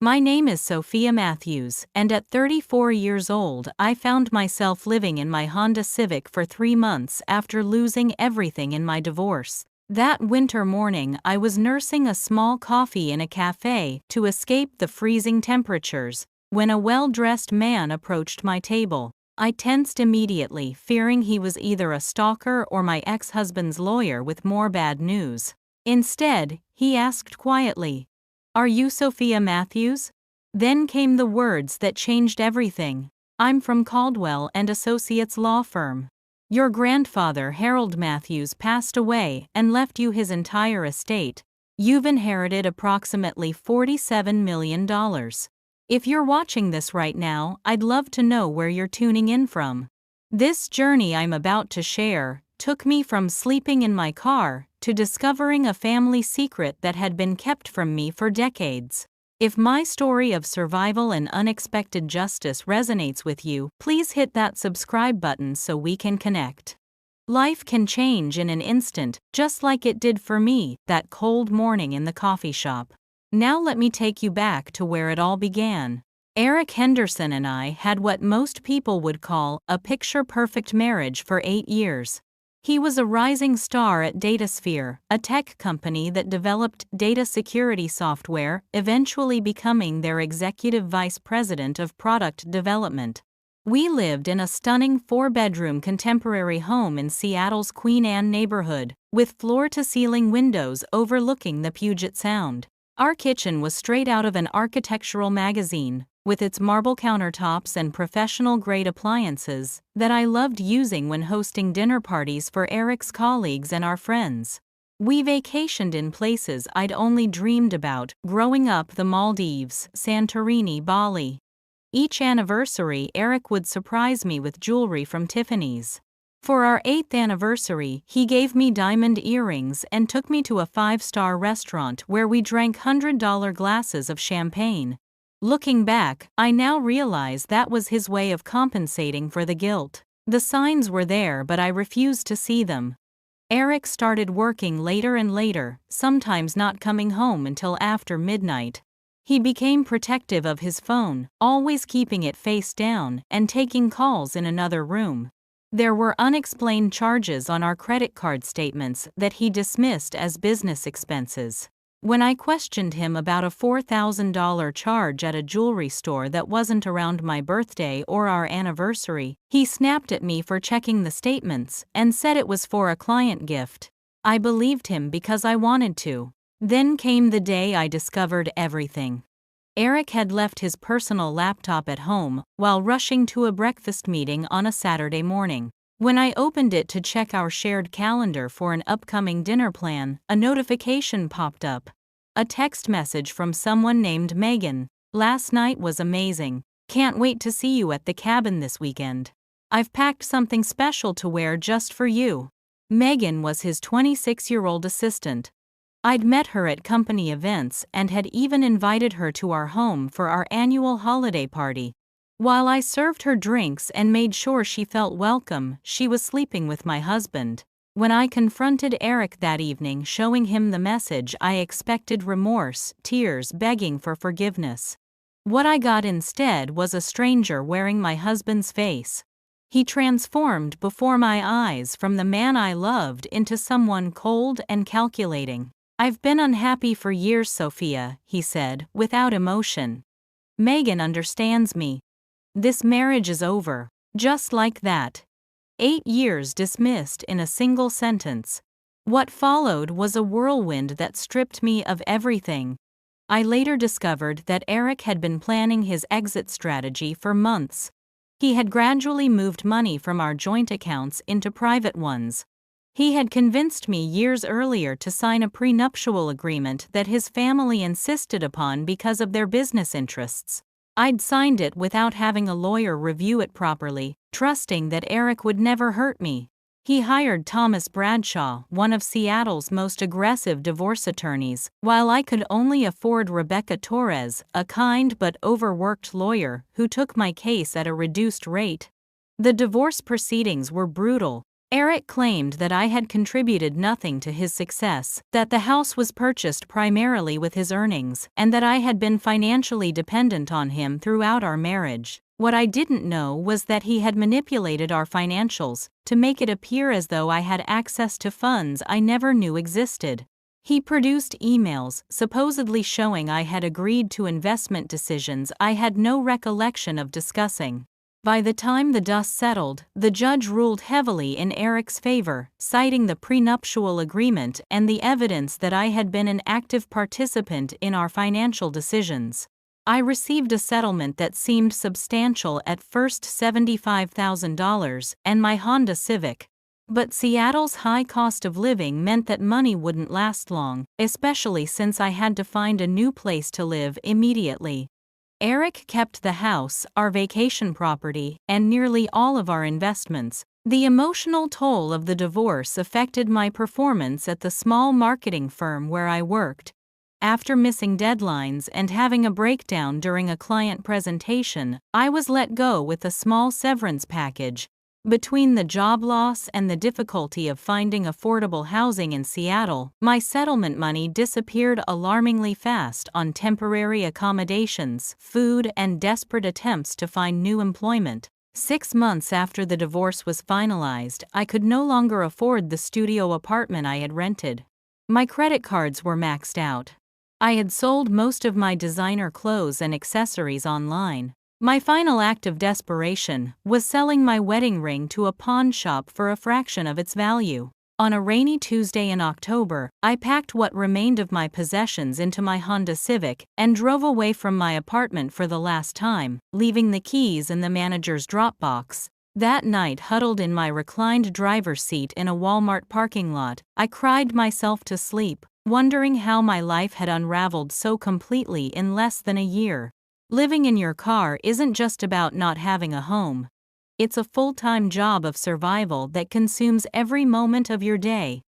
My name is Sophia Matthews, and at 34 years old, I found myself living in my Honda Civic for 3 months after losing everything in my divorce. That winter morning, I was nursing a small coffee in a cafe to escape the freezing temperatures when a well-dressed man approached my table. I tensed immediately, fearing he was either a stalker or my ex-husband's lawyer with more bad news. Instead, he asked quietly, "Are you Sophia Matthews?" Then came the words that changed everything. "I'm from Caldwell and Associates law firm. Your grandfather Harold Matthews passed away and left you his entire estate. You've inherited approximately $47 million. If you're watching this right now, I'd love to know where you're tuning in from. This journey I'm about to share took me from sleeping in my car to discovering a family secret that had been kept from me for decades. If my story of survival and unexpected justice resonates with you, please hit that subscribe button so we can connect. Life can change in an instant, just like it did for me that cold morning in the coffee shop. Now let me take you back to where it all began. Eric Henderson and I had what most people would call a picture-perfect marriage for 8 years. He was a rising star at DataSphere, a tech company that developed data security software, eventually becoming their executive vice president of product development. We lived in a stunning 4-bedroom contemporary home in Seattle's Queen Anne neighborhood, with floor-to-ceiling windows overlooking the Puget Sound. Our kitchen was straight out of an architectural magazine, with its marble countertops and professional-grade appliances that I loved using when hosting dinner parties for Eric's colleagues and our friends. We vacationed in places I'd only dreamed about, growing up: the Maldives, Santorini, Bali. Each anniversary, Eric would surprise me with jewelry from Tiffany's. For our 8th anniversary, he gave me diamond earrings and took me to a 5-star restaurant where we drank $100 glasses of champagne. Looking back, I now realize that was his way of compensating for the guilt. The signs were there, but I refused to see them. Eric started working later and later, sometimes not coming home until after midnight. He became protective of his phone, always keeping it face down and taking calls in another room. There were unexplained charges on our credit card statements that he dismissed as business expenses. When I questioned him about a $4,000 charge at a jewelry store that wasn't around my birthday or our anniversary, he snapped at me for checking the statements and said it was for a client gift. I believed him because I wanted to. Then came the day I discovered everything. Eric had left his personal laptop at home while rushing to a breakfast meeting on a Saturday morning. When I opened it to check our shared calendar for an upcoming dinner plan, a notification popped up. A text message from someone named Megan. "Last night was amazing. Can't wait to see you at the cabin this weekend. I've packed something special to wear just for you." Megan was his 26-year-old assistant. I'd met her at company events and had even invited her to our home for our annual holiday party. While I served her drinks and made sure she felt welcome, she was sleeping with my husband. When I confronted Eric that evening showing him the message, I expected remorse, tears, begging for forgiveness. What I got instead was a stranger wearing my husband's face. He transformed before my eyes from the man I loved into someone cold and calculating. "I've been unhappy for years, Sophia," he said, without emotion. "Megan understands me. This marriage is over." Just like that. 8 years dismissed in a single sentence. What followed was a whirlwind that stripped me of everything. I later discovered that Eric had been planning his exit strategy for months. He had gradually moved money from our joint accounts into private ones. He had convinced me years earlier to sign a prenuptial agreement that his family insisted upon because of their business interests. I'd signed it without having a lawyer review it properly, trusting that Eric would never hurt me. He hired Thomas Bradshaw, one of Seattle's most aggressive divorce attorneys, while I could only afford Rebecca Torres, a kind but overworked lawyer who took my case at a reduced rate. The divorce proceedings were brutal. Eric claimed that I had contributed nothing to his success, that the house was purchased primarily with his earnings, and that I had been financially dependent on him throughout our marriage. What I didn't know was that he had manipulated our financials to make it appear as though I had access to funds I never knew existed. He produced emails supposedly showing I had agreed to investment decisions I had no recollection of discussing. By the time the dust settled, the judge ruled heavily in Eric's favor, citing the prenuptial agreement and the evidence that I had been an active participant in our financial decisions. I received a settlement that seemed substantial at first, $75,000, and my Honda Civic. But Seattle's high cost of living meant that money wouldn't last long, especially since I had to find a new place to live immediately. Eric kept the house, our vacation property, and nearly all of our investments. The emotional toll of the divorce affected my performance at the small marketing firm where I worked. After missing deadlines and having a breakdown during a client presentation, I was let go with a small severance package. Between the job loss and the difficulty of finding affordable housing in Seattle, my settlement money disappeared alarmingly fast on temporary accommodations, food, and desperate attempts to find new employment. 6 months after the divorce was finalized, I could no longer afford the studio apartment I had rented. My credit cards were maxed out. I had sold most of my designer clothes and accessories online. My final act of desperation was selling my wedding ring to a pawn shop for a fraction of its value. On a rainy Tuesday in October, I packed what remained of my possessions into my Honda Civic and drove away from my apartment for the last time, leaving the keys in the manager's drop box. That night, huddled in my reclined driver's seat in a Walmart parking lot, I cried myself to sleep, wondering how my life had unraveled so completely in less than a year. Living in your car isn't just about not having a home. It's a full-time job of survival that consumes every moment of your day.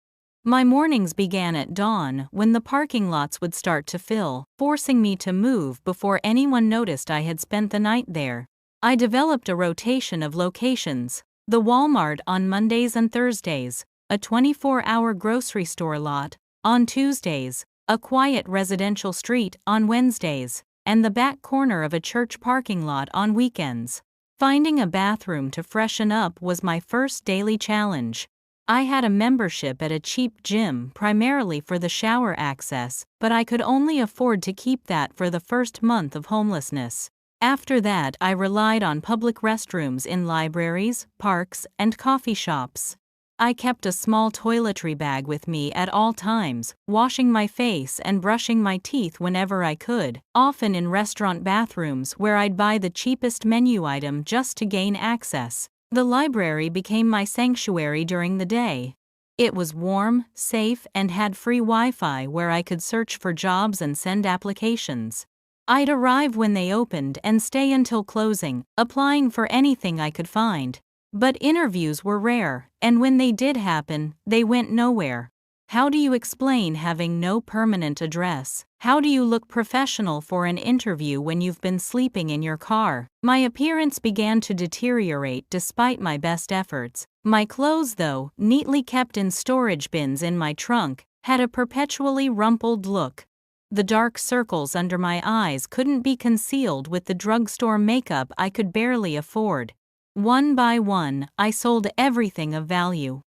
My mornings began at dawn when the parking lots would start to fill, forcing me to move before anyone noticed I had spent the night there. I developed a rotation of locations: the Walmart on Mondays and Thursdays, a 24-hour grocery store lot on Tuesdays, a quiet residential street on Wednesdays, and the back corner of a church parking lot on weekends. Finding a bathroom to freshen up was my first daily challenge. I had a membership at a cheap gym primarily for the shower access, but I could only afford to keep that for the first month of homelessness. After that, I relied on public restrooms in libraries, parks, and coffee shops. I kept a small toiletry bag with me at all times, washing my face and brushing my teeth whenever I could, often in restaurant bathrooms where I'd buy the cheapest menu item just to gain access. The library became my sanctuary during the day. It was warm, safe, and had free Wi-Fi where I could search for jobs and send applications. I'd arrive when they opened and stay until closing, applying for anything I could find. But interviews were rare, and when they did happen, they went nowhere. How do you explain having no permanent address? How do you look professional for an interview when you've been sleeping in your car? My appearance began to deteriorate despite my best efforts. My clothes, though, neatly kept in storage bins in my trunk, had a perpetually rumpled look. The dark circles under my eyes couldn't be concealed with the drugstore makeup I could barely afford. One by one, I sold everything of value.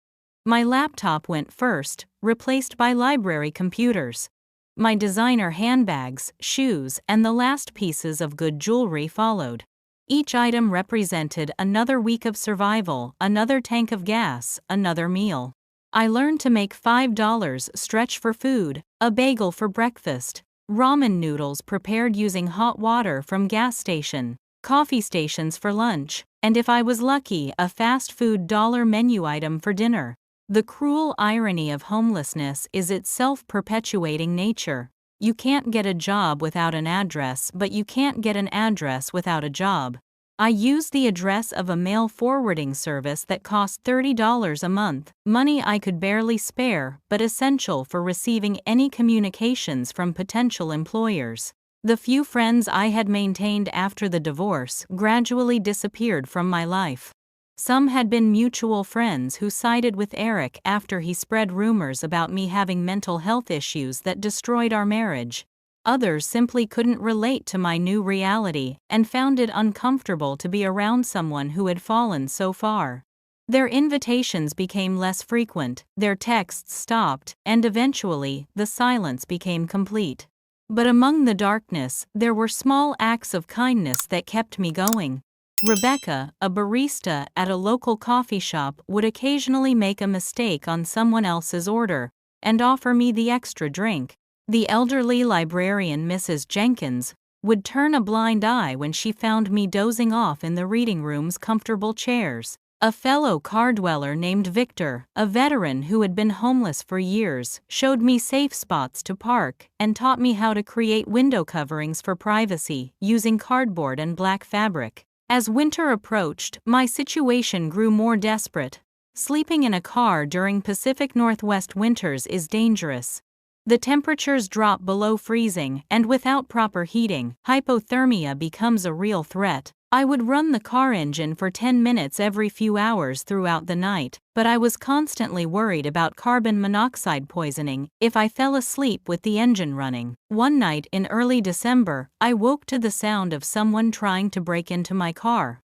My laptop went first, replaced by library computers. My designer handbags, shoes, and the last pieces of good jewelry followed. Each item represented another week of survival, another tank of gas, another meal. I learned to make $5 stretch for food, a bagel for breakfast, ramen noodles prepared using hot water from gas station, coffee stations for lunch, and if I was lucky, a fast food dollar menu item for dinner. The cruel irony of homelessness is its self-perpetuating nature. You can't get a job without an address, but you can't get an address without a job. I used the address of a mail forwarding service that cost $30 a month, money I could barely spare, but essential for receiving any communications from potential employers. The few friends I had maintained after the divorce gradually disappeared from my life. Some had been mutual friends who sided with Eric after he spread rumors about me having mental health issues that destroyed our marriage. Others simply couldn't relate to my new reality and found it uncomfortable to be around someone who had fallen so far. Their invitations became less frequent, their texts stopped, and eventually, the silence became complete. But among the darkness, there were small acts of kindness that kept me going. Rebecca, a barista at a local coffee shop, would occasionally make a mistake on someone else's order and offer me the extra drink. The elderly librarian Mrs. Jenkins would turn a blind eye when she found me dozing off in the reading room's comfortable chairs. A fellow car dweller named Victor, a veteran who had been homeless for years, showed me safe spots to park and taught me how to create window coverings for privacy using cardboard and black fabric. As winter approached, my situation grew more desperate. Sleeping in a car during Pacific Northwest winters is dangerous. The temperatures drop below freezing, and without proper heating, hypothermia becomes a real threat. I would run the car engine for 10 minutes every few hours throughout the night, but I was constantly worried about carbon monoxide poisoning if I fell asleep with the engine running. One night in early December, I woke to the sound of someone trying to break into my car.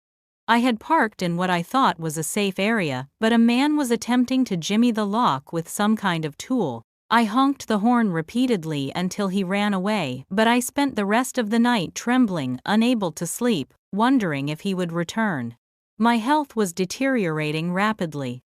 I had parked in what I thought was a safe area, but a man was attempting to jimmy the lock with some kind of tool. I honked the horn repeatedly until he ran away, but I spent the rest of the night trembling, unable to sleep, wondering if he would return. My health was deteriorating rapidly.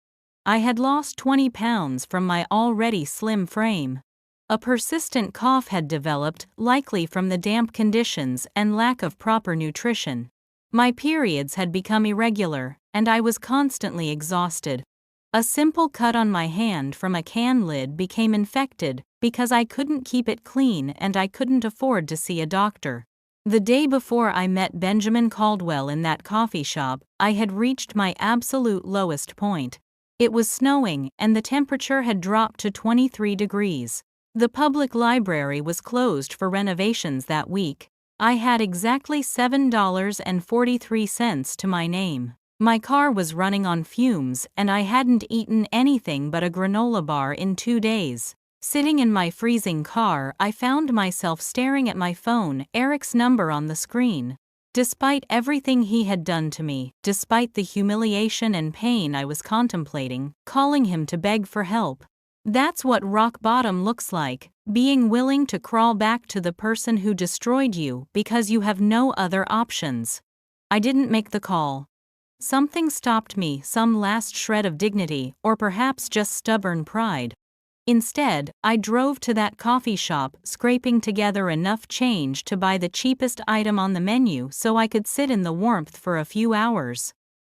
I had lost 20 pounds from my already slim frame. A persistent cough had developed, likely from the damp conditions and lack of proper nutrition. My periods had become irregular, and I was constantly exhausted. A simple cut on my hand from a can lid became infected because I couldn't keep it clean and I couldn't afford to see a doctor. The day before I met Benjamin Caldwell in that coffee shop, I had reached my absolute lowest point. It was snowing, and the temperature had dropped to 23 degrees. The public library was closed for renovations that week. I had exactly $7.43 to my name. My car was running on fumes, and I hadn't eaten anything but a granola bar in 2 days. Sitting in my freezing car, I found myself staring at my phone, Eric's number on the screen. Despite everything he had done to me, despite the humiliation and pain I was contemplating, calling him to beg for help. That's what rock bottom looks like, being willing to crawl back to the person who destroyed you because you have no other options. I didn't make the call. Something stopped me, some last shred of dignity, or perhaps just stubborn pride. Instead, I drove to that coffee shop, scraping together enough change to buy the cheapest item on the menu so I could sit in the warmth for a few hours.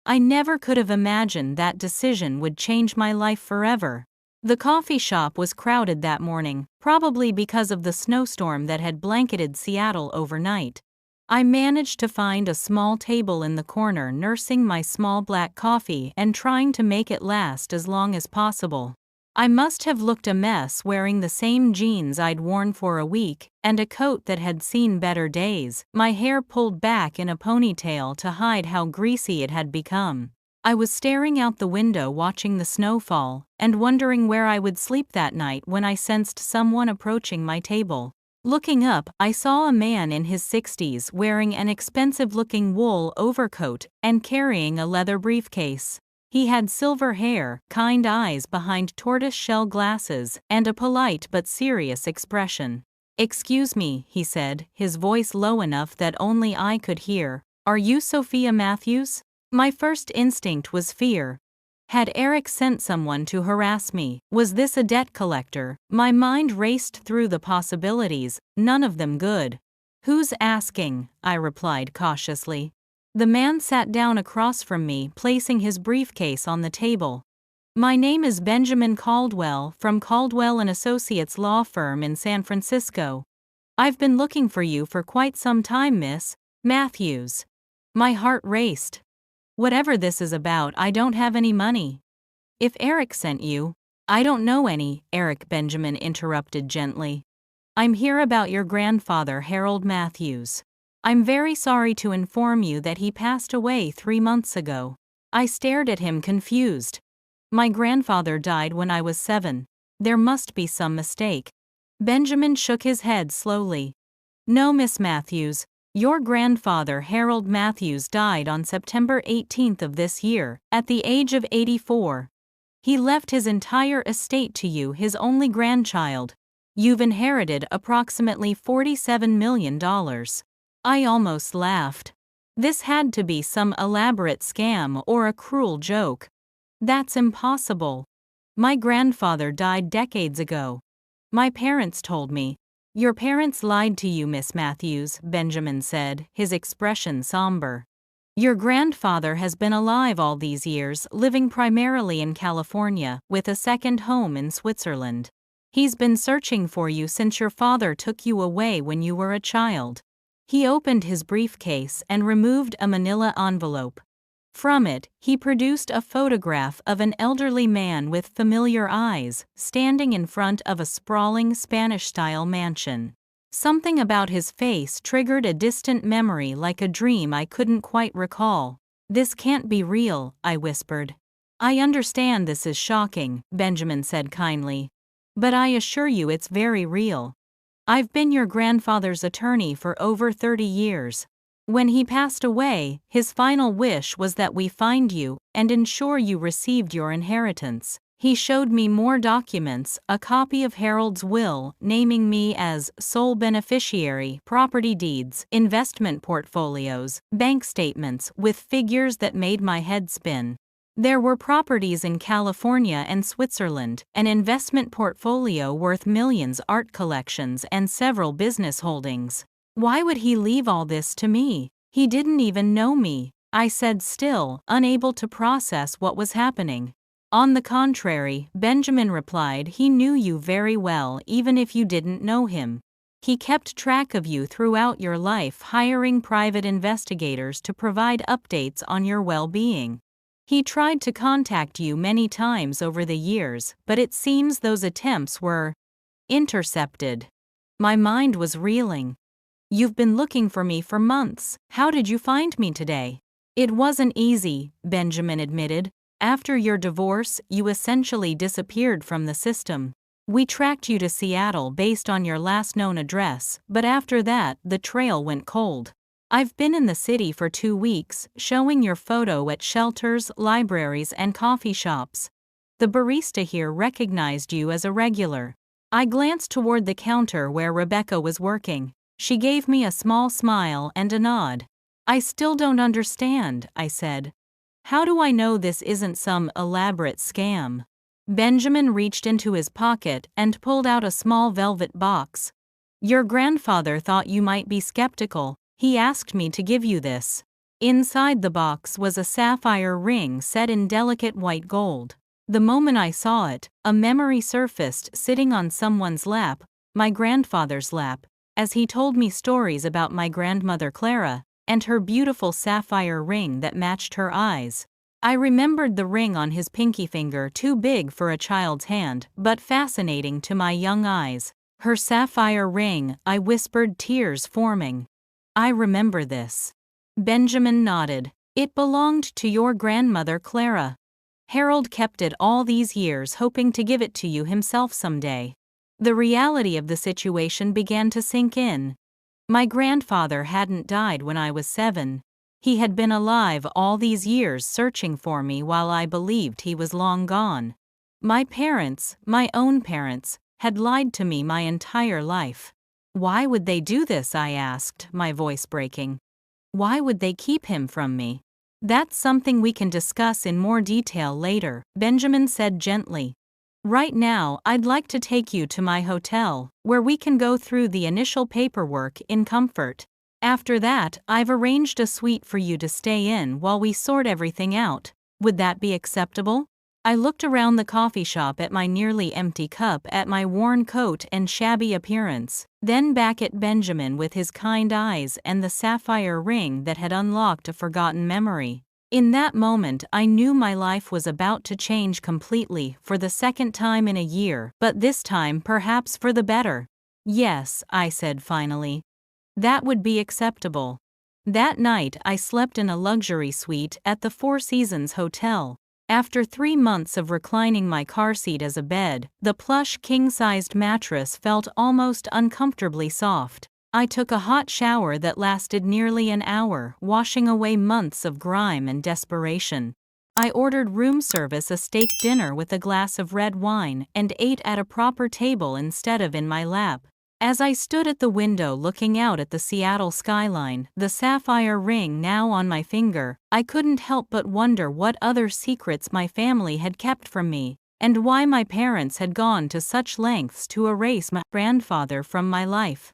I never could have imagined that decision would change my life forever. The coffee shop was crowded that morning, probably because of the snowstorm that had blanketed Seattle overnight. I managed to find a small table in the corner, nursing my small black coffee and trying to make it last as long as possible. I must have looked a mess wearing the same jeans I'd worn for a week and a coat that had seen better days, my hair pulled back in a ponytail to hide how greasy it had become. I was staring out the window watching the snow fall and wondering where I would sleep that night when I sensed someone approaching my table. Looking up, I saw a man in his 60s wearing an expensive-looking wool overcoat and carrying a leather briefcase. He had silver hair, kind eyes behind tortoise-shell glasses, and a polite but serious expression. "Excuse me," he said, his voice low enough that only I could hear. "Are you Sophia Matthews?" My first instinct was fear. Had Eric sent someone to harass me? Was this a debt collector? My mind raced through the possibilities, none of them good. "Who's asking?" I replied cautiously. The man sat down across from me, placing his briefcase on the table. "My name is Benjamin Caldwell, from Caldwell & Associates law firm in San Francisco. I've been looking for you for quite some time, Miss Matthews." My heart raced. "Whatever this is about, I don't have any money." "If Eric sent you—" "I don't know any," Eric Benjamin interrupted gently. "I'm here about your grandfather, Harold Matthews. I'm very sorry to inform you that he passed away 3 months ago." I stared at him confused. My grandfather died when I was 7. There must be some mistake. Benjamin shook his head slowly. No, Miss Matthews. Your grandfather Harold Matthews died on September 18th of this year, at the age of 84. He left his entire estate to you, his only grandchild. You've inherited approximately $47 million. I almost laughed. This had to be some elaborate scam or a cruel joke. That's impossible. My grandfather died decades ago. My parents told me. Your parents lied to you, Miss Matthews, Benjamin said, his expression somber. Your grandfather has been alive all these years, living primarily in California, with a second home in Switzerland. He's been searching for you since your father took you away when you were a child. He opened his briefcase and removed a manila envelope. From it, he produced a photograph of an elderly man with familiar eyes, standing in front of a sprawling Spanish-style mansion. Something about his face triggered a distant memory, like a dream I couldn't quite recall. This can't be real, I whispered. I understand this is shocking, Benjamin said kindly. But I assure you it's very real. I've been your grandfather's attorney for over 30 years. When he passed away, his final wish was that we find you and ensure you received your inheritance. He showed me more documents, a copy of Harold's will, naming me as sole beneficiary, property deeds, investment portfolios, bank statements with figures that made my head spin. There were properties in California and Switzerland, an investment portfolio worth millions, art collections, and several business holdings. Why would he leave all this to me? He didn't even know me, I said, still unable to process what was happening. On the contrary, Benjamin replied, he knew you very well even if you didn't know him. He kept track of you throughout your life, hiring private investigators to provide updates on your well-being. He tried to contact you many times over the years, but it seems those attempts were intercepted. My mind was reeling. You've been looking for me for months. How did you find me today? It wasn't easy, Benjamin admitted. After your divorce, you essentially disappeared from the system. We tracked you to Seattle based on your last known address, but after that, the trail went cold. I've been in the city for 2 weeks, showing your photo at shelters, libraries, and coffee shops. The barista here recognized you as a regular. I glanced toward the counter where Rebecca was working. She gave me a small smile and a nod. I still don't understand, I said. How do I know this isn't some elaborate scam? Benjamin reached into his pocket and pulled out a small velvet box. Your grandfather thought you might be skeptical. He asked me to give you this. Inside the box was a sapphire ring set in delicate white gold. The moment I saw it, a memory surfaced, sitting on someone's lap, my grandfather's lap, as he told me stories about my grandmother Clara and her beautiful sapphire ring that matched her eyes. I remembered the ring on his pinky finger, too big for a child's hand, but fascinating to my young eyes. Her sapphire ring, I whispered, tears forming. I remember this. Benjamin nodded. It belonged to your grandmother Clara. Harold kept it all these years, hoping to give it to you himself someday. The reality of the situation began to sink in. My grandfather hadn't died when I was 7. He had been alive all these years, searching for me while I believed he was long gone. My parents, my own parents, had lied to me my entire life. Why would they do this? I asked, my voice breaking. Why would they keep him from me? That's something we can discuss in more detail later, Benjamin said gently. Right now, I'd like to take you to my hotel, where we can go through the initial paperwork in comfort. After that, I've arranged a suite for you to stay in while we sort everything out. Would that be acceptable? I looked around the coffee shop, at my nearly empty cup, at my worn coat and shabby appearance, then back at Benjamin with his kind eyes and the sapphire ring that had unlocked a forgotten memory. In that moment, I knew my life was about to change completely, for the second time in a year, but this time perhaps for the better. Yes, I said finally. That would be acceptable. That night I slept in a luxury suite at the Four Seasons Hotel. After 3 months of reclining my car seat as a bed, the plush king-sized mattress felt almost uncomfortably soft. I took a hot shower that lasted nearly an hour, washing away months of grime and desperation. I ordered room service, a steak dinner with a glass of red wine, and ate at a proper table instead of in my lap. As I stood at the window looking out at the Seattle skyline, the sapphire ring now on my finger, I couldn't help but wonder what other secrets my family had kept from me, and why my parents had gone to such lengths to erase my grandfather from my life.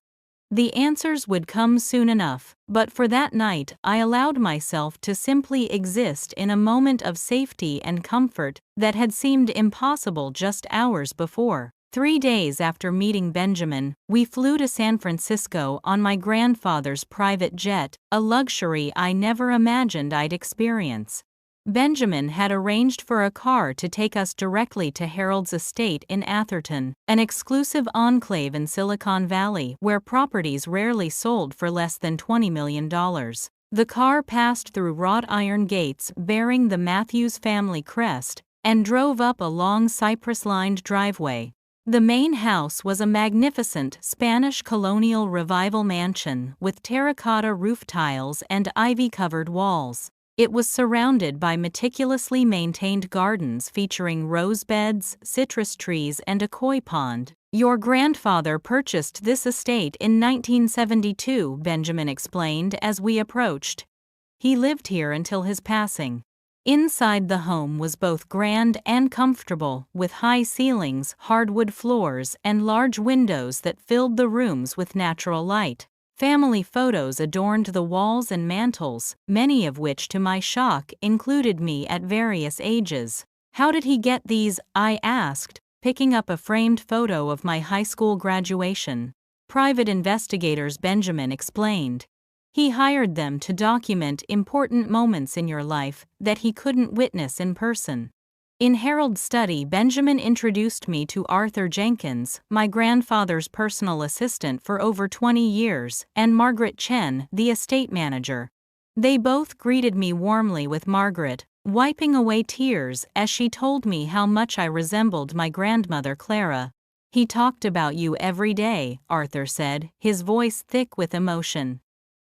The answers would come soon enough, but for that night I allowed myself to simply exist in a moment of safety and comfort that had seemed impossible just hours before. 3 days after meeting Benjamin, we flew to San Francisco on my grandfather's private jet, a luxury I never imagined I'd experience. Benjamin had arranged for a car to take us directly to Harold's estate in Atherton, an exclusive enclave in Silicon Valley where properties rarely sold for less than $20 million. The car passed through wrought iron gates bearing the Matthews family crest and drove up a long cypress-lined driveway. The main house was a magnificent Spanish colonial revival mansion with terracotta roof tiles and ivy-covered walls. It was surrounded by meticulously maintained gardens featuring rose beds, citrus trees, and a koi pond. "Your grandfather purchased this estate in 1972, Benjamin explained as we approached. He lived here until his passing. Inside the home was both grand and comfortable, with high ceilings, hardwood floors, and large windows that filled the rooms with natural light. Family photos adorned the walls and mantels, many of which, to my shock, included me at various ages. How did he get these?" I asked, picking up a framed photo of my high school graduation. "Private investigators," Benjamin explained. "He hired them to document important moments in your life that he couldn't witness in person." In Harold's study, Benjamin introduced me to Arthur Jenkins, my grandfather's personal assistant for over 20 years, and Margaret Chen, the estate manager. They both greeted me warmly, with Margaret wiping away tears as she told me how much I resembled my grandmother Clara. "He talked about you every day," Arthur said, his voice thick with emotion.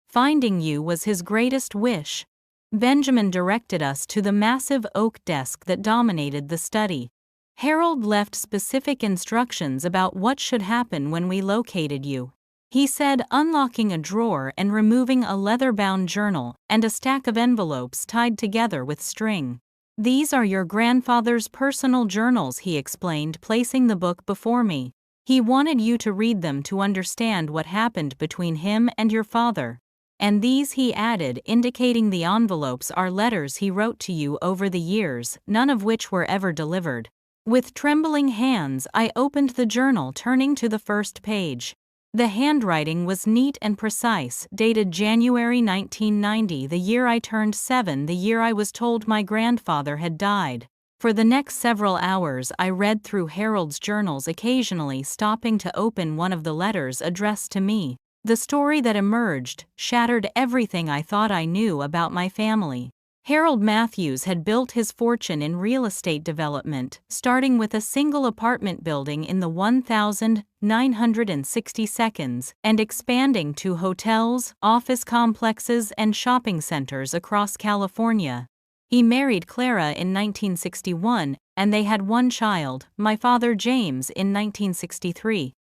"Finding you was his greatest wish." Benjamin directed us to the massive oak desk that dominated the study. "Harold left specific instructions about what should happen when we located you," he said, unlocking a drawer and removing a leather-bound journal and a stack of envelopes tied together with string. "These are your grandfather's personal journals," he explained, placing the book before me. "He wanted you to read them to understand what happened between him and your father. And these," he added, indicating the envelopes, "are letters he wrote to you over the years, none of which were ever delivered." With trembling hands, I opened the journal, turning to the first page. The handwriting was neat and precise, dated January 1990, the year I turned 7, the year I was told my grandfather had died. For the next several hours I read through Harold's journals, occasionally stopping to open one of the letters addressed to me. The story that emerged shattered everything I thought I knew about my family. Harold Matthews had built his fortune in real estate development, starting with a single apartment building in the 1962nd and expanding to hotels, office complexes, and shopping centers across California. He married Clara in 1961, and they had one child, my father James, in 1963.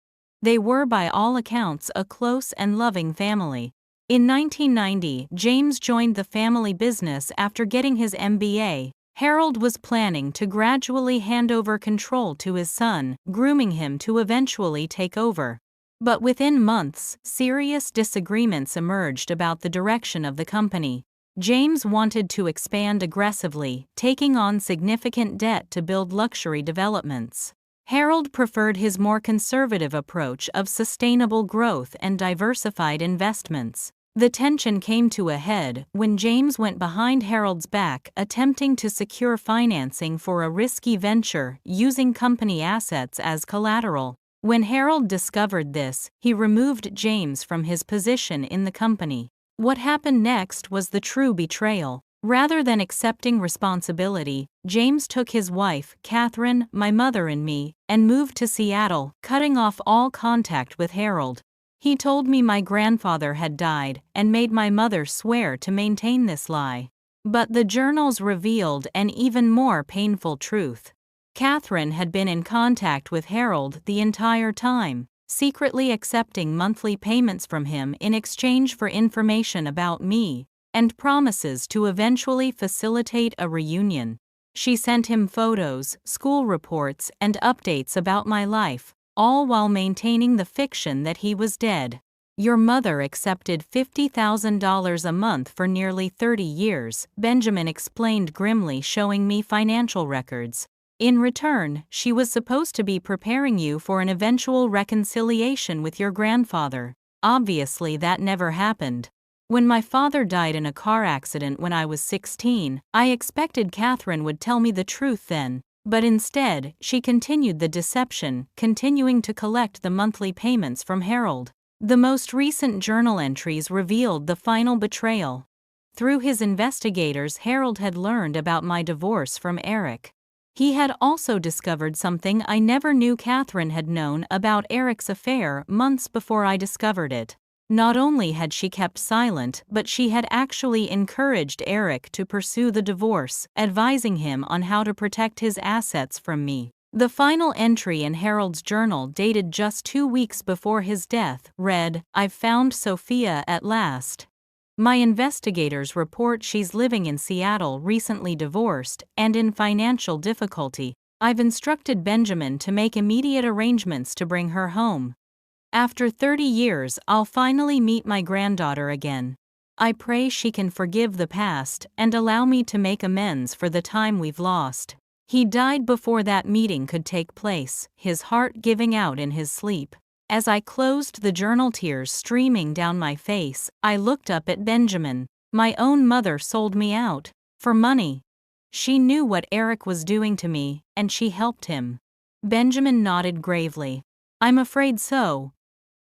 They were, by all accounts, a close and loving family. In 1990, James joined the family business after getting his MBA. Harold was planning to gradually hand over control to his son, grooming him to eventually take over. But within months, serious disagreements emerged about the direction of the company. James wanted to expand aggressively, taking on significant debt to build luxury developments. Harold preferred his more conservative approach of sustainable growth and diversified investments. The tension came to a head when James went behind Harold's back, attempting to secure financing for a risky venture using company assets as collateral. When Harold discovered this, he removed James from his position in the company. What happened next was the true betrayal. Rather than accepting responsibility, James took his wife, Catherine, my mother and me, and moved to Seattle, cutting off all contact with Harold. He told me my grandfather had died and made my mother swear to maintain this lie. But the journals revealed an even more painful truth. Catherine had been in contact with Harold the entire time, secretly accepting monthly payments from him in exchange for information about me and promises to eventually facilitate a reunion. She sent him photos, school reports, and updates about my life, all while maintaining the fiction that he was dead. Your mother accepted $50,000 a month for nearly 30 years, Benjamin explained grimly, showing me financial records. In return, she was supposed to be preparing you for an eventual reconciliation with your grandfather. Obviously, that never happened. When my father died in a car accident when I was 16, I expected Catherine would tell me the truth then, but instead, she continued the deception, continuing to collect the monthly payments from Harold. The most recent journal entries revealed the final betrayal. Through his investigators, Harold had learned about my divorce from Eric. He had also discovered something I never knew Catherine had known about Eric's affair months before I discovered it. Not only had she kept silent, but she had actually encouraged Eric to pursue the divorce, advising him on how to protect his assets from me. The final entry in Harold's journal, dated just 2 weeks before his death, read, "I've found Sophia at last. My investigators report she's living in Seattle, recently divorced, and in financial difficulty. I've instructed Benjamin to make immediate arrangements to bring her home. After 30 years, I'll finally meet my granddaughter again. I pray she can forgive the past and allow me to make amends for the time we've lost." He died before that meeting could take place, his heart giving out in his sleep. As I closed the journal, tears streaming down my face, I looked up at Benjamin. My own mother sold me out. For money. She knew what Eric was doing to me, and she helped him. Benjamin nodded gravely. "I'm afraid so.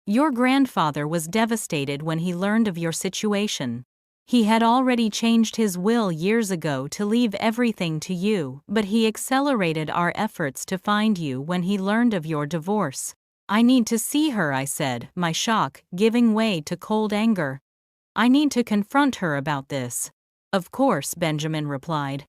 Your grandfather was devastated when he learned of your situation. He had already changed his will years ago to leave everything to you, but he accelerated our efforts to find you when he learned of your divorce." "I need to see her," I said, my shock giving way to cold anger. "I need to confront her about this." "Of course," Benjamin replied.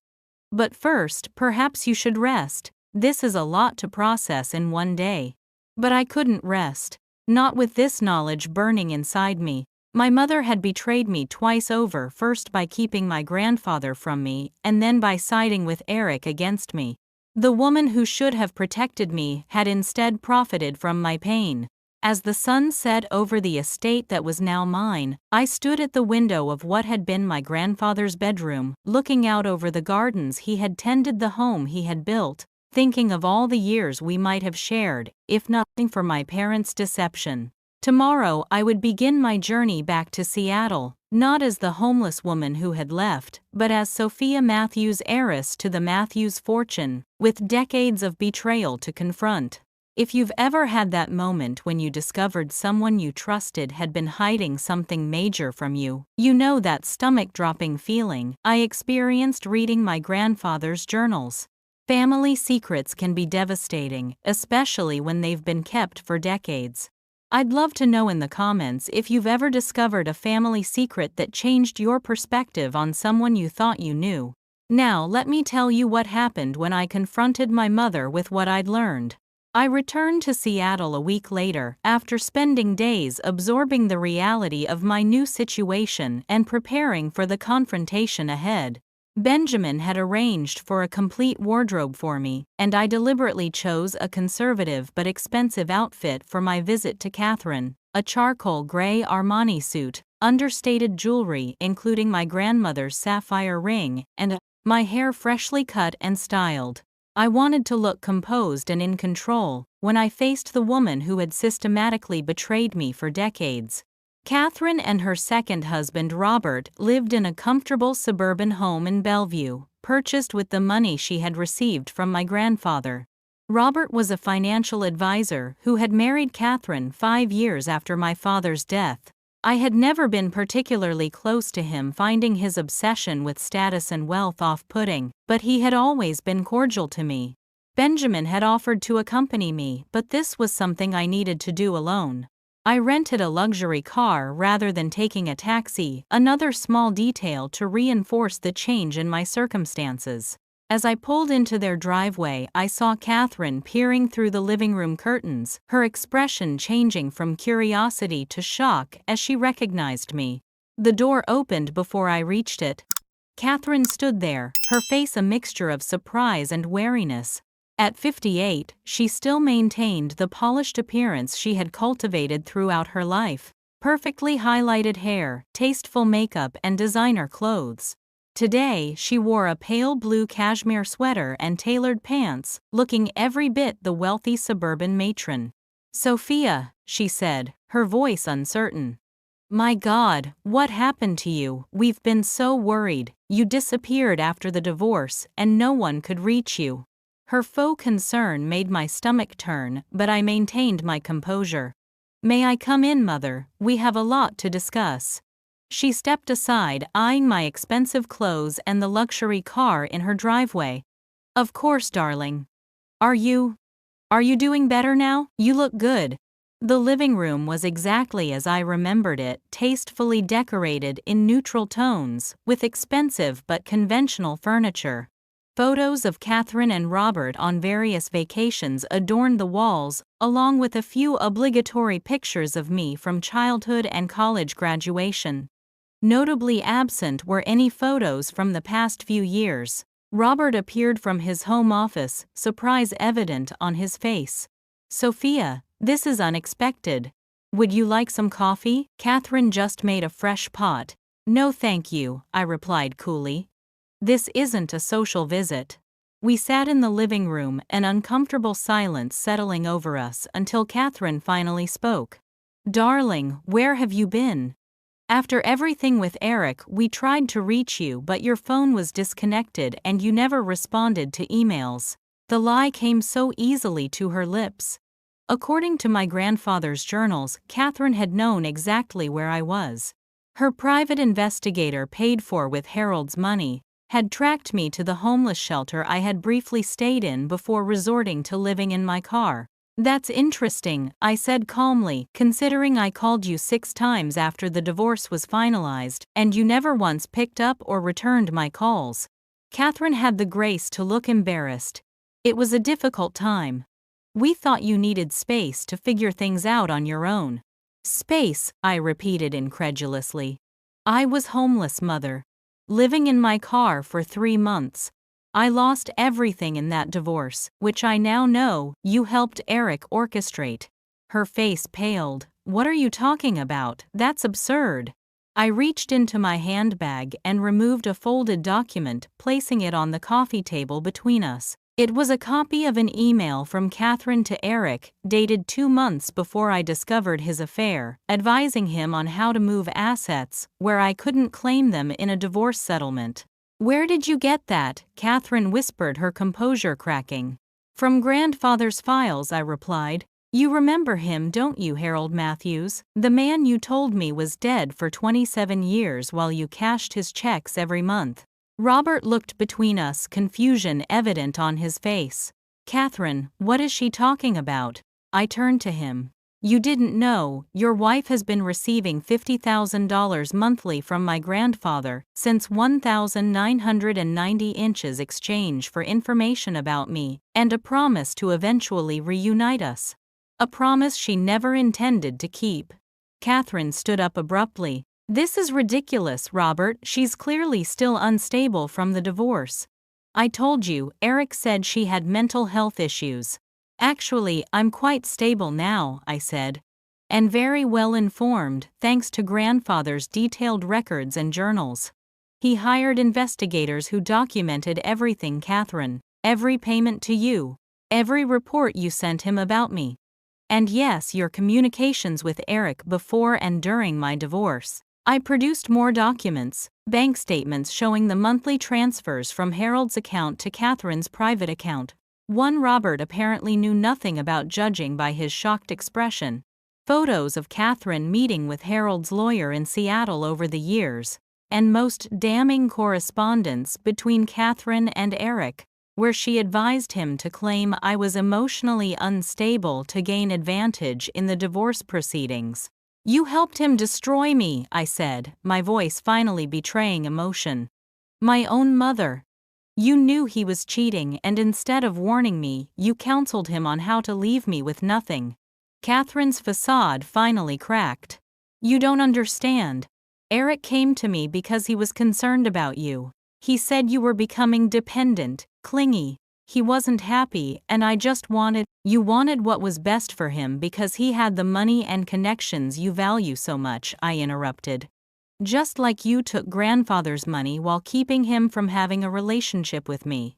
"But first, perhaps you should rest. This is a lot to process in one day." But I couldn't rest. Not with this knowledge burning inside me. My mother had betrayed me twice over, first by keeping my grandfather from me, and then by siding with Eric against me. The woman who should have protected me had instead profited from my pain. As the sun set over the estate that was now mine, I stood at the window of what had been my grandfather's bedroom, looking out over the gardens he had tended, the home he had built, thinking of all the years we might have shared, if nothing for my parents' deception. Tomorrow I would begin my journey back to Seattle, not as the homeless woman who had left, but as Sophia Matthews, heiress to the Matthews fortune, with decades of betrayal to confront. If you've ever had that moment when you discovered someone you trusted had been hiding something major from you, you know that stomach-dropping feeling I experienced reading my grandfather's journals. Family secrets can be devastating, especially when they've been kept for decades. I'd love to know in the comments if you've ever discovered a family secret that changed your perspective on someone you thought you knew. Now let me tell you what happened when I confronted my mother with what I'd learned. I returned to Seattle a week later, after spending days absorbing the reality of my new situation and preparing for the confrontation ahead. Benjamin had arranged for a complete wardrobe for me, and I deliberately chose a conservative but expensive outfit for my visit to Catherine: a charcoal gray Armani suit, understated jewelry including my grandmother's sapphire ring, and my hair freshly cut and styled. I wanted to look composed and in control when I faced the woman who had systematically betrayed me for decades. Catherine and her second husband Robert lived in a comfortable suburban home in Bellevue, purchased with the money she had received from my grandfather. Robert was a financial advisor who had married Catherine 5 years after my father's death. I had never been particularly close to him, finding his obsession with status and wealth off-putting, but he had always been cordial to me. Benjamin had offered to accompany me, but this was something I needed to do alone. I rented a luxury car rather than taking a taxi, another small detail to reinforce the change in my circumstances. As I pulled into their driveway, I saw Catherine peering through the living room curtains, her expression changing from curiosity to shock as she recognized me. The door opened before I reached it. Catherine stood there, her face a mixture of surprise and wariness. At 58, she still maintained the polished appearance she had cultivated throughout her life. Perfectly highlighted hair, tasteful makeup, and designer clothes. Today, she wore a pale blue cashmere sweater and tailored pants, looking every bit the wealthy suburban matron. "Sophia," she said, her voice uncertain. "My God, what happened to you? We've been so worried. You disappeared after the divorce, and no one could reach you." Her faux concern made my stomach turn, but I maintained my composure. "May I come in, Mother? We have a lot to discuss." She stepped aside, eyeing my expensive clothes and the luxury car in her driveway. "Of course, darling. Are you doing better now? You look good." The living room was exactly as I remembered it, tastefully decorated in neutral tones, with expensive but conventional furniture. Photos of Catherine and Robert on various vacations adorned the walls, along with a few obligatory pictures of me from childhood and college graduation. Notably absent were any photos from the past few years. Robert appeared from his home office, surprise evident on his face. "Sophia, this is unexpected. Would you like some coffee? Catherine just made a fresh pot." "No thank you," I replied coolly. "This isn't a social visit." We sat in the living room, an uncomfortable silence settling over us until Catherine finally spoke. "Darling, where have you been? After everything with Eric, we tried to reach you, but your phone was disconnected and you never responded to emails." The lie came so easily to her lips. According to my grandfather's journals, Catherine had known exactly where I was. Her private investigator, paid for with Harold's money, had tracked me to the homeless shelter I had briefly stayed in before resorting to living in my car. "That's interesting," I said calmly, "considering I called you 6 times after the divorce was finalized, and you never once picked up or returned my calls." Catherine had the grace to look embarrassed. "It was a difficult time. We thought you needed space to figure things out on your own." "Space," I repeated incredulously. "I was homeless, Mother. Living in my car for 3 months. I lost everything in that divorce, which I now know you helped Eric orchestrate." Her face paled. "What are you talking about? That's absurd." I reached into my handbag and removed a folded document, placing it on the coffee table between us. It was a copy of an email from Catherine to Eric, dated 2 months before I discovered his affair, advising him on how to move assets where I couldn't claim them in a divorce settlement. "Where did you get that?" Catherine whispered, her composure cracking. "From grandfather's files," I replied. "You remember him, don't you, Harold Matthews? The man you told me was dead for 27 years while you cashed his checks every month." Robert looked between us, confusion evident on his face. "Catherine, what is she talking about?" I turned to him. "You didn't know, your wife has been receiving $50,000 monthly from my grandfather since 1990 inches exchange for information about me, and a promise to eventually reunite us. A promise she never intended to keep." Catherine stood up abruptly. "This is ridiculous, Robert. She's clearly still unstable from the divorce." "I told you, Eric said she had mental health issues." "Actually, I'm quite stable now," I said. "And very well informed, thanks to grandfather's detailed records and journals. He hired investigators who documented everything, Catherine. Every payment to you. Every report you sent him about me. And yes, your communications with Eric before and during my divorce." I produced more documents, bank statements showing the monthly transfers from Harold's account to Catherine's private account. One Robert apparently knew nothing about, judging by his shocked expression. photos of Catherine meeting with Harold's lawyer in Seattle over the years, and most damning correspondence between Catherine and Eric, where she advised him to claim I was emotionally unstable to gain advantage in the divorce proceedings. "You helped him destroy me," I said, my voice finally betraying emotion. "My own mother. You knew he was cheating, and instead of warning me, you counseled him on how to leave me with nothing." Catherine's facade finally cracked. "You don't understand. Eric came to me because he was concerned about you. He said you were becoming dependent, clingy. He wasn't happy, and I just wanted—" "You wanted what was best for him because he had the money and connections you value so much," I interrupted. "Just like you took grandfather's money while keeping him from having a relationship with me.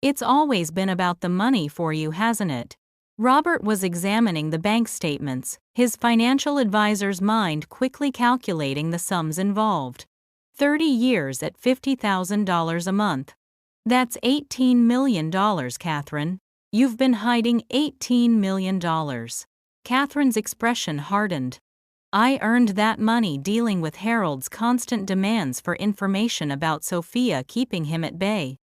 It's always been about the money for you, hasn't it?" Robert was examining the bank statements, his financial advisor's mind quickly calculating the sums involved. 30 years at $50,000 a month. That's $18 million, Catherine. You've been hiding $18 million. Catherine's expression hardened. "I earned that money dealing with Harold's constant demands for information about Sophia, keeping him at bay.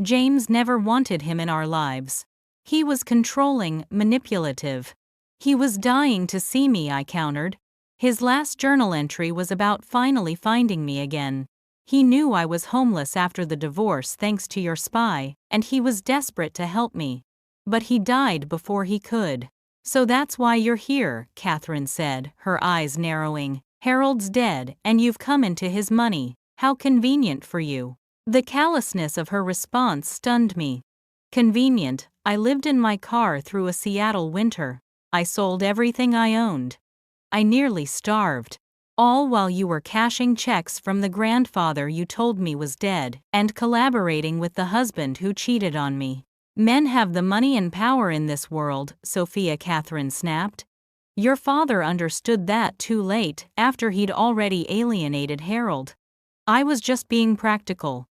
James never wanted him in our lives. He was controlling, manipulative. He was dying to see me," I countered. "His last journal entry was about finally finding me again. He knew I was homeless after the divorce thanks to your spy, and he was desperate to help me. But he died before he could." "So that's why you're here," Catherine said, her eyes narrowing. "Harold's dead, and you've come into his money. How convenient for you." The callousness of her response stunned me. "Convenient? I lived in my car through a Seattle winter. I sold everything I owned. I nearly starved. All while you were cashing checks from the grandfather you told me was dead, and collaborating with the husband who cheated on me." "Men have the money and power in this world," Sophia, Catherine snapped. "Your father understood that too late, after he'd already alienated Harold. I was just being practical.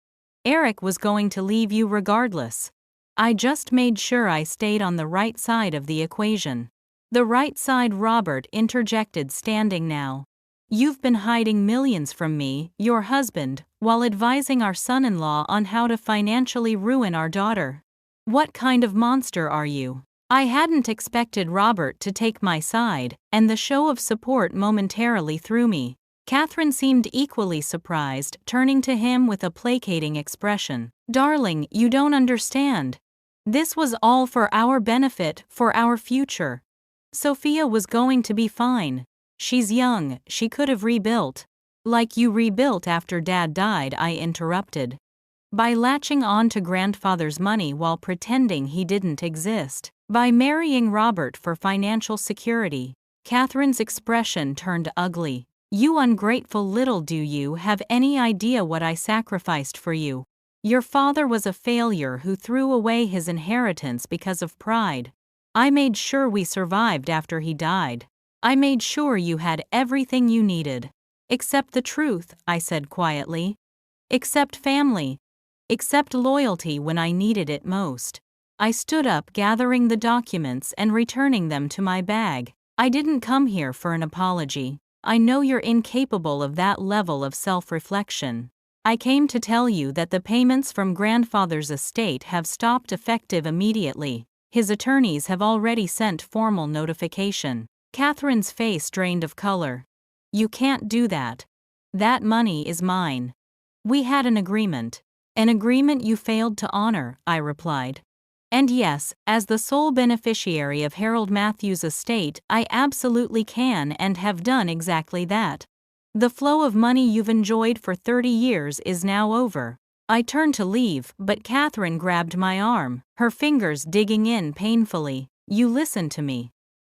Eric was going to leave you regardless. I just made sure I stayed on the right side of the equation." "The right side," Robert interjected, standing now. "You've been hiding millions from me, your husband, while advising our son-in-law on how to financially ruin our daughter. What kind of monster are you?" I hadn't expected Robert to take my side, and the show of support momentarily threw me. Catherine seemed equally surprised, turning to him with a placating expression. "Darling, you don't understand. This was all for our benefit, for our future. Sophia was going to be fine. She's young, she could have rebuilt." "Like you rebuilt after Dad died," I interrupted. "By latching on to grandfather's money while pretending he didn't exist. By marrying Robert for financial security." Catherine's expression turned ugly. "You ungrateful little, do you have any idea what I sacrificed for you? Your father was a failure who threw away his inheritance because of pride. I made sure we survived after he died. I made sure you had everything you needed. Except the truth," I said quietly. "Except family. Except loyalty when I needed it most." I stood up, gathering the documents and returning them to my bag. "I didn't come here for an apology. I know you're incapable of that level of self-reflection. I came to tell you that the payments from grandfather's estate have stopped effective immediately. His attorneys have already sent formal notification." Catherine's face drained of color. "You can't do that. That money is mine. We had an agreement." "An agreement you failed to honor," I replied. "And yes, as the sole beneficiary of Harold Matthews' estate, I absolutely can and have done exactly that. The flow of money you've enjoyed for 30 years is now over." I turned to leave, but Catherine grabbed my arm, her fingers digging in painfully. "You listen to me.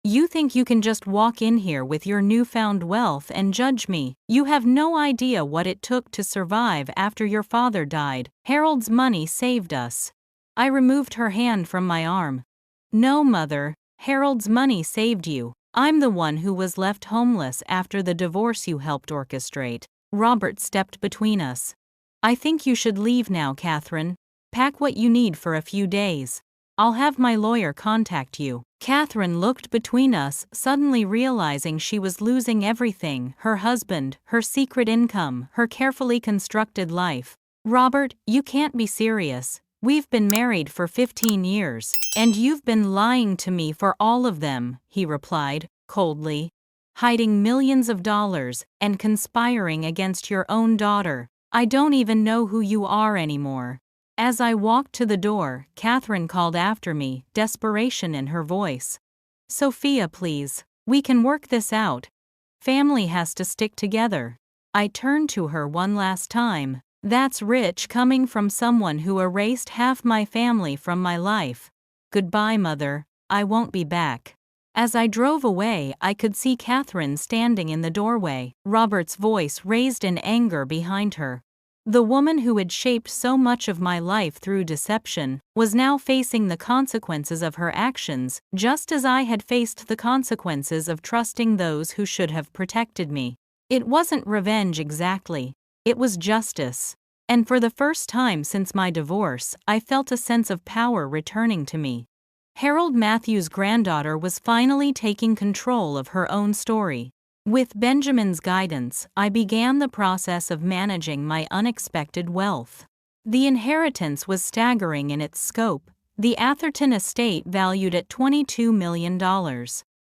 You think you can just walk in here with your newfound wealth and judge me. You have no idea what it took to survive after your father died. Harold's money saved us." I removed her hand from my arm. "No, Mother, Harold's money saved you. I'm the one who was left homeless after the divorce you helped orchestrate." Robert stepped between us. "I think you should leave now, Catherine. Pack what you need for a few days. I'll have my lawyer contact you. Catherine looked between us, suddenly realizing she was losing everything: her husband, her secret income, her carefully constructed life. Robert, you can't be serious. We've been married for 15 years, and you've been lying to me for all of them, he replied, coldly. Hiding millions of dollars and conspiring against your own daughter. I don't even know who you are anymore. As I walked to the door, Catherine called after me, desperation in her voice. Sophia, please. We can work this out. Family has to stick together. I turned to her one last time. That's rich coming from someone who erased half my family from my life. Goodbye, Mother. I won't be back. As I drove away, I could see Catherine standing in the doorway, Robert's voice raised in anger behind her. The woman who had shaped so much of my life through deception was now facing the consequences of her actions, just as I had faced the consequences of trusting those who should have protected me. It wasn't revenge exactly. It was justice. And for the first time since my divorce, I felt a sense of power returning to me. Harold Matthews' granddaughter was finally taking control of her own story. With Benjamin's guidance, I began the process of managing my unexpected wealth. The inheritance was staggering in its scope, the Atherton estate valued at $22 million,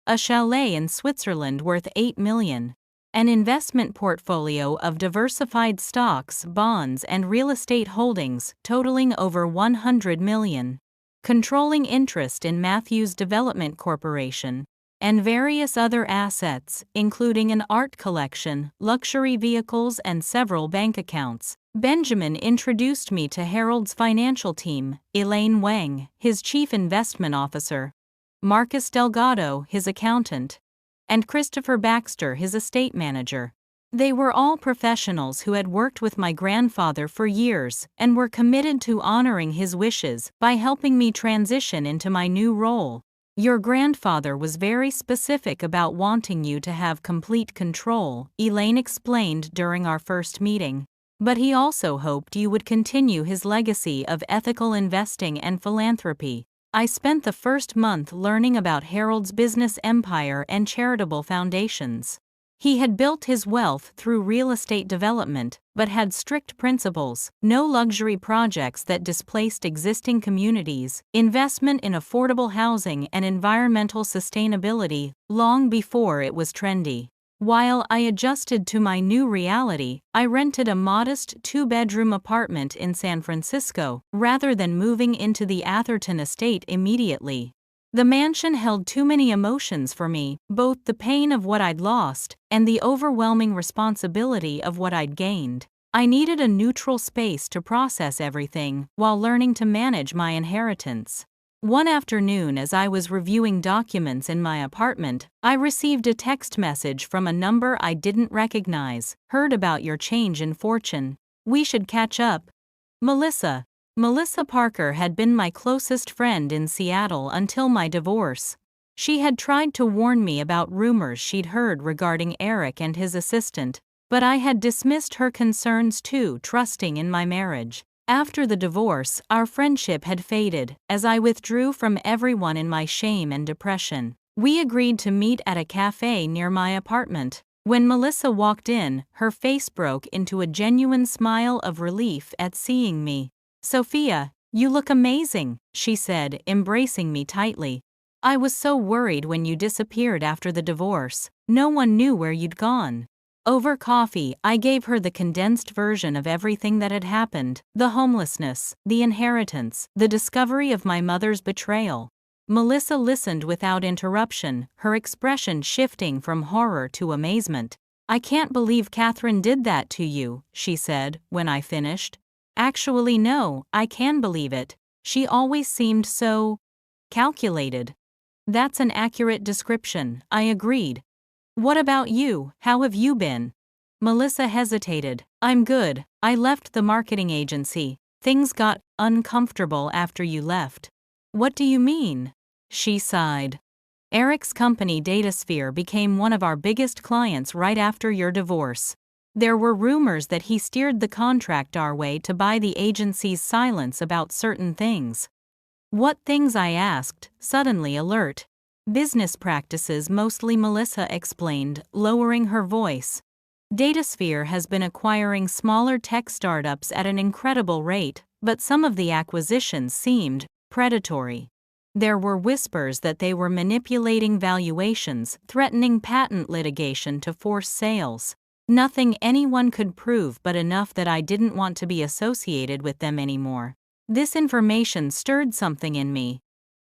a chalet in Switzerland worth $8 million, an investment portfolio of diversified stocks, bonds, and real estate holdings totaling over $100 million. Controlling interest in Matthews Development Corporation, and various other assets, including an art collection, luxury vehicles, and several bank accounts. Benjamin introduced me to Harold's financial team, Elaine Wang, his chief investment officer, Marcus Delgado, his accountant, and Christopher Baxter, his estate manager. They were all professionals who had worked with my grandfather for years and were committed to honoring his wishes by helping me transition into my new role. Your grandfather was very specific about wanting you to have complete control, Elaine explained during our first meeting. But he also hoped you would continue his legacy of ethical investing and philanthropy. I spent the first month learning about Harold's business empire and charitable foundations. He had built his wealth through real estate development, but had strict principles: no luxury projects that displaced existing communities, investment in affordable housing, and environmental sustainability, long before it was trendy. While I adjusted to my new reality, I rented a modest two-bedroom apartment in San Francisco, rather than moving into the Atherton estate immediately. The mansion held too many emotions for me, both the pain of what I'd lost and the overwhelming responsibility of what I'd gained. I needed a neutral space to process everything while learning to manage my inheritance. One afternoon, as I was reviewing documents in my apartment, I received a text message from a number I didn't recognize. Heard about your change in fortune. We should catch up. Melissa. Melissa Parker had been my closest friend in Seattle until my divorce. She had tried to warn me about rumors she'd heard regarding Eric and his assistant, but I had dismissed her concerns too, trusting in my marriage. After the divorce, our friendship had faded, as I withdrew from everyone in my shame and depression. We agreed to meet at a cafe near my apartment. When Melissa walked in, her face broke into a genuine smile of relief at seeing me. Sophia, you look amazing, she said, embracing me tightly. I was so worried when you disappeared after the divorce. No one knew where you'd gone. Over coffee, I gave her the condensed version of everything that had happened: the homelessness, the inheritance, the discovery of my mother's betrayal. Melissa listened without interruption, her expression shifting from horror to amazement. I can't believe Catherine did that to you, she said, when I finished. Actually, no, I can believe it. She always seemed so calculated. That's an accurate description, I agreed. What about you? How have you been? Melissa hesitated. I'm good. I left the marketing agency. Things got uncomfortable after you left. What do you mean? She sighed. Eric's company Datasphere became one of our biggest clients right after your divorce. There were rumors that he steered the contract our way to buy the agency's silence about certain things. What things? I asked, suddenly alert. Business practices mostly, Melissa explained, lowering her voice. Datasphere has been acquiring smaller tech startups at an incredible rate, but some of the acquisitions seemed predatory. There were whispers that they were manipulating valuations, threatening patent litigation to force sales. Nothing anyone could prove, but enough that I didn't want to be associated with them anymore. This information stirred something in me.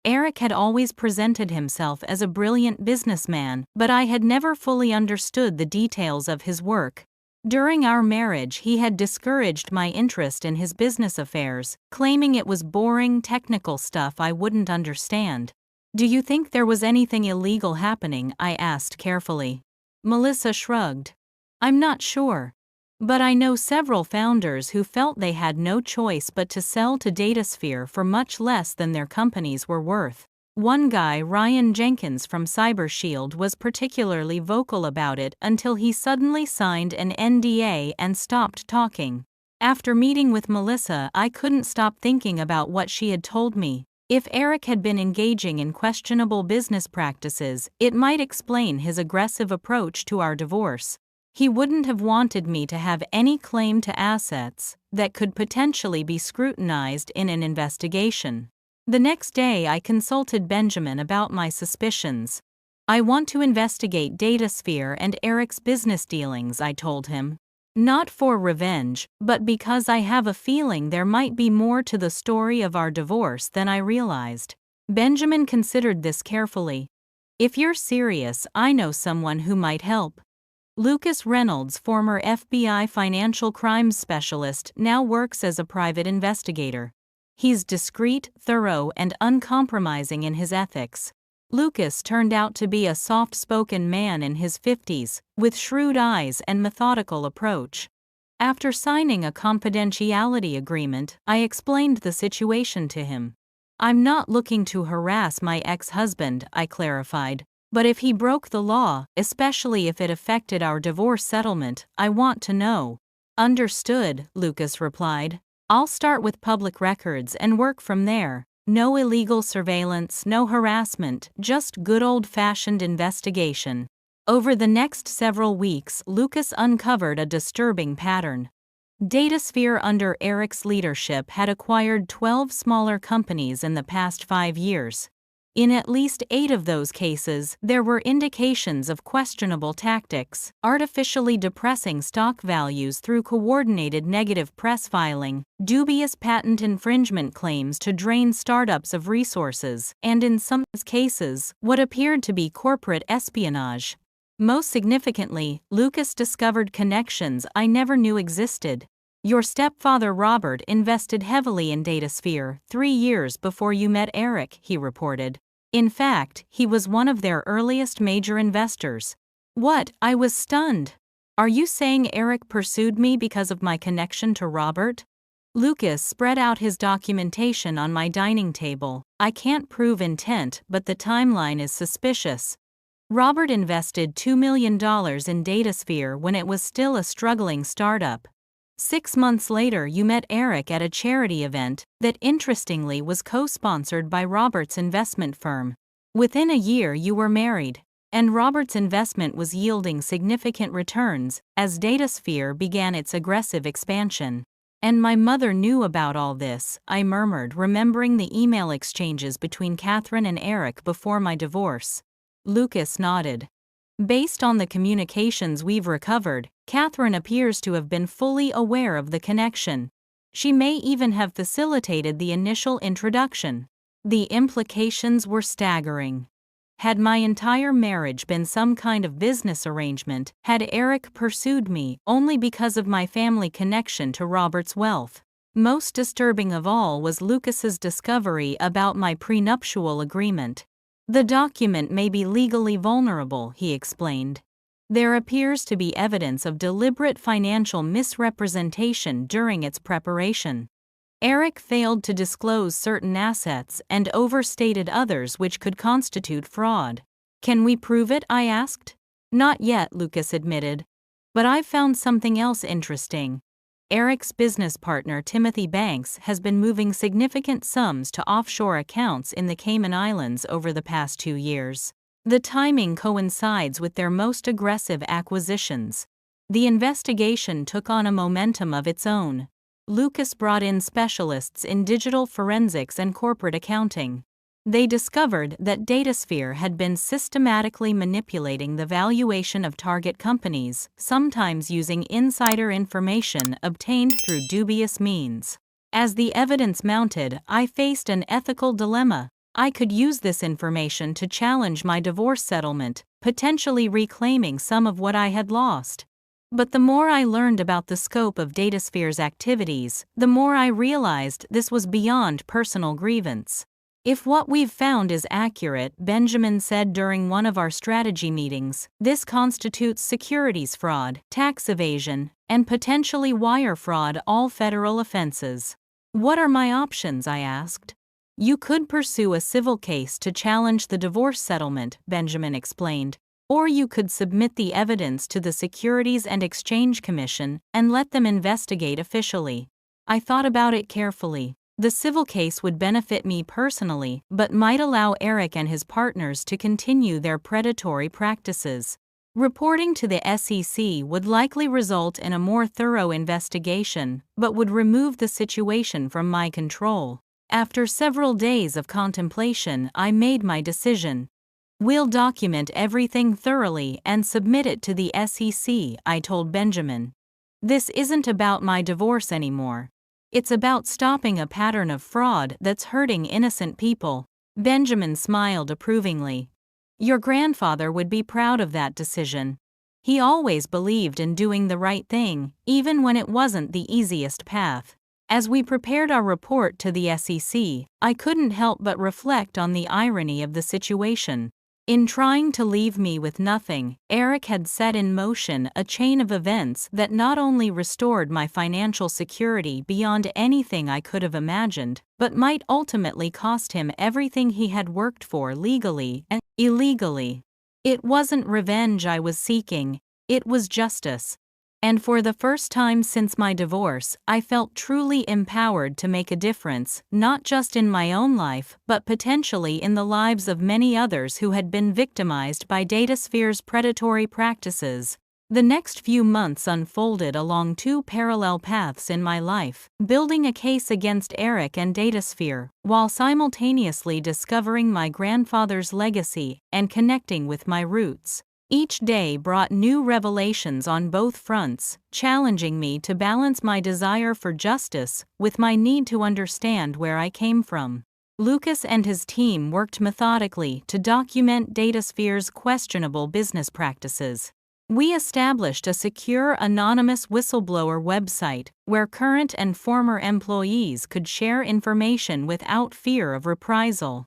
Eric had always presented himself as a brilliant businessman, but I had never fully understood the details of his work. During our marriage, he had discouraged my interest in his business affairs, claiming it was boring, technical stuff I wouldn't understand. Do you think there was anything illegal happening? I asked carefully. Melissa shrugged. I'm not sure. But I know several founders who felt they had no choice but to sell to Datasphere for much less than their companies were worth. One guy, Ryan Jenkins from CyberShield, was particularly vocal about it until he suddenly signed an NDA and stopped talking. After meeting with Melissa, I couldn't stop thinking about what she had told me. If Eric had been engaging in questionable business practices, it might explain his aggressive approach to our divorce. He wouldn't have wanted me to have any claim to assets that could potentially be scrutinized in an investigation. The next day, I consulted Benjamin about my suspicions. I want to investigate Datasphere and Eric's business dealings, I told him. Not for revenge, but because I have a feeling there might be more to the story of our divorce than I realized. Benjamin considered this carefully. If you're serious, I know someone who might help. Lucas Reynolds, former FBI financial crimes specialist, now works as a private investigator. He's discreet, thorough, and uncompromising in his ethics. Lucas turned out to be a soft-spoken man in his 50s, with shrewd eyes and methodical approach. After signing a confidentiality agreement, I explained the situation to him. I'm not looking to harass my ex-husband, I clarified. But if he broke the law, especially if it affected our divorce settlement, I want to know. Understood, Lucas replied. I'll start with public records and work from there. No illegal surveillance, no harassment, just good old-fashioned investigation. Over the next several weeks, Lucas uncovered a disturbing pattern. Datasphere under Eric's leadership had acquired 12 smaller companies in the past 5 years. In at least 8 of those cases, there were indications of questionable tactics, artificially depressing stock values through coordinated negative press filing, dubious patent infringement claims to drain startups of resources, and in some cases, what appeared to be corporate espionage. Most significantly, Lucas discovered connections I never knew existed. Your stepfather Robert invested heavily in Datasphere 3 years before you met Eric, he reported. In fact, he was one of their earliest major investors. What? I was stunned. Are you saying Eric pursued me because of my connection to Robert? Lucas spread out his documentation on my dining table. I can't prove intent, but the timeline is suspicious. Robert invested $2 million in Datasphere when it was still a struggling startup. 6 months later, you met Eric at a charity event that interestingly was co-sponsored by Robert's investment firm. Within a year, you were married, and Robert's investment was yielding significant returns as Datasphere began its aggressive expansion. And my mother knew about all this, I murmured, remembering the email exchanges between Catherine and Eric before my divorce. Lucas nodded. Based on the communications we've recovered, Catherine appears to have been fully aware of the connection. She may even have facilitated the initial introduction. The implications were staggering. Had my entire marriage been some kind of business arrangement, had Eric pursued me only because of my family connection to Robert's wealth? Most disturbing of all was Lucas's discovery about my prenuptial agreement. The document may be legally vulnerable, he explained. There appears to be evidence of deliberate financial misrepresentation during its preparation. Eric failed to disclose certain assets and overstated others which could constitute fraud. Can we prove it? I asked. Not yet, Lucas admitted. But I've found something else interesting. Eric's business partner Timothy Banks has been moving significant sums to offshore accounts in the Cayman Islands over the past 2 years. The timing coincides with their most aggressive acquisitions. The investigation took on a momentum of its own. Lucas brought in specialists in digital forensics and corporate accounting. They discovered that DataSphere had been systematically manipulating the valuation of target companies, sometimes using insider information obtained through dubious means. As the evidence mounted, I faced an ethical dilemma. I could use this information to challenge my divorce settlement, potentially reclaiming some of what I had lost. But the more I learned about the scope of DataSphere's activities, the more I realized this was beyond personal grievance. If what we've found is accurate, Benjamin said during one of our strategy meetings, this constitutes securities fraud, tax evasion, and potentially wire fraud, all federal offenses. What are my options? I asked. You could pursue a civil case to challenge the divorce settlement, Benjamin explained, or you could submit the evidence to the Securities and Exchange Commission and let them investigate officially. I thought about it carefully. The civil case would benefit me personally, but might allow Eric and his partners to continue their predatory practices. Reporting to the SEC would likely result in a more thorough investigation, but would remove the situation from my control. After several days of contemplation, I made my decision. We'll document everything thoroughly and submit it to the SEC, I told Benjamin. This isn't about my divorce anymore. It's about stopping a pattern of fraud that's hurting innocent people. Benjamin smiled approvingly. Your grandfather would be proud of that decision. He always believed in doing the right thing, even when it wasn't the easiest path. As we prepared our report to the SEC, I couldn't help but reflect on the irony of the situation. In trying to leave me with nothing, Eric had set in motion a chain of events that not only restored my financial security beyond anything I could have imagined, but might ultimately cost him everything he had worked for legally and illegally. It wasn't revenge I was seeking, it was justice. And for the first time since my divorce, I felt truly empowered to make a difference, not just in my own life, but potentially in the lives of many others who had been victimized by DataSphere's predatory practices. The next few months unfolded along two parallel paths in my life, building a case against Eric and DataSphere, while simultaneously discovering my grandfather's legacy and connecting with my roots. Each day brought new revelations on both fronts, challenging me to balance my desire for justice with my need to understand where I came from. Lucas and his team worked methodically to document DataSphere's questionable business practices. We established a secure anonymous whistleblower website where current and former employees could share information without fear of reprisal.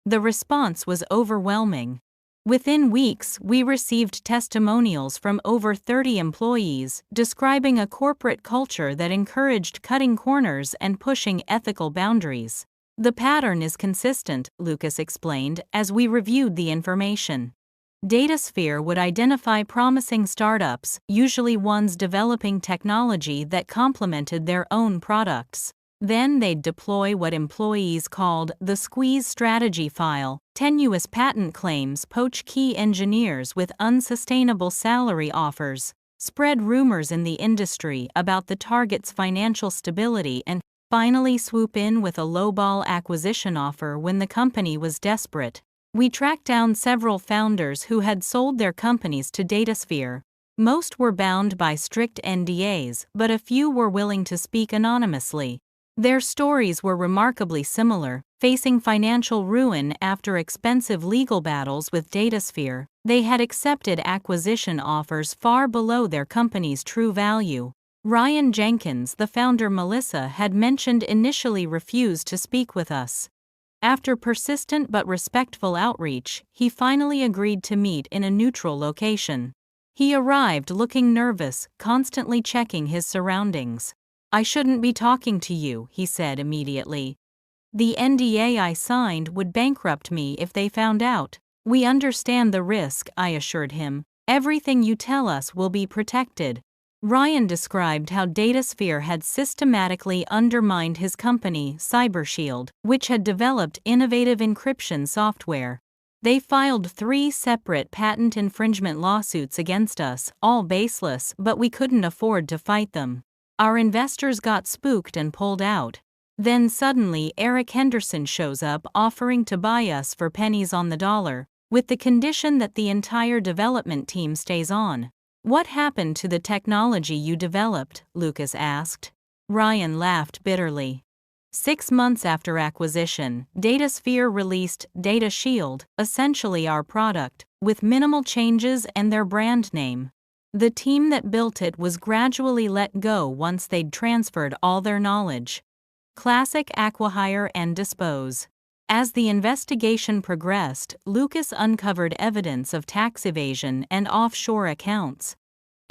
The response was overwhelming. Within weeks, we received testimonials from over 30 employees describing a corporate culture that encouraged cutting corners and pushing ethical boundaries. The pattern is consistent, Lucas explained, as we reviewed the information. DataSphere would identify promising startups, usually ones developing technology that complemented their own products. Then they'd deploy what employees called the squeeze strategy file. Tenuous patent claims poach key engineers with unsustainable salary offers, spread rumors in the industry about the target's financial stability, and finally swoop in with a lowball acquisition offer when the company was desperate. We tracked down several founders who had sold their companies to DataSphere. Most were bound by strict NDAs, but a few were willing to speak anonymously. Their stories were remarkably similar. Facing financial ruin after expensive legal battles with DataSphere, they had accepted acquisition offers far below their company's true value. Ryan Jenkins, the founder Melissa had mentioned, initially refused to speak with us. After persistent but respectful outreach, he finally agreed to meet in a neutral location. He arrived looking nervous, constantly checking his surroundings. I shouldn't be talking to you, he said immediately. The NDA I signed would bankrupt me if they found out. We understand the risk, I assured him. Everything you tell us will be protected. Ryan described how DataSphere had systematically undermined his company, CyberShield, which had developed innovative encryption software. They filed 3 separate patent infringement lawsuits against us, all baseless, but we couldn't afford to fight them. Our investors got spooked and pulled out. Then suddenly Eric Henderson shows up offering to buy us for pennies on the dollar, with the condition that the entire development team stays on. What happened to the technology you developed? Lucas asked. Ryan laughed bitterly. 6 months after acquisition, DataSphere released Data Shield, essentially our product, with minimal changes and their brand name. The team that built it was gradually let go once they'd transferred all their knowledge. Classic acquihire and dispose. As the investigation progressed, Lucas uncovered evidence of tax evasion and offshore accounts.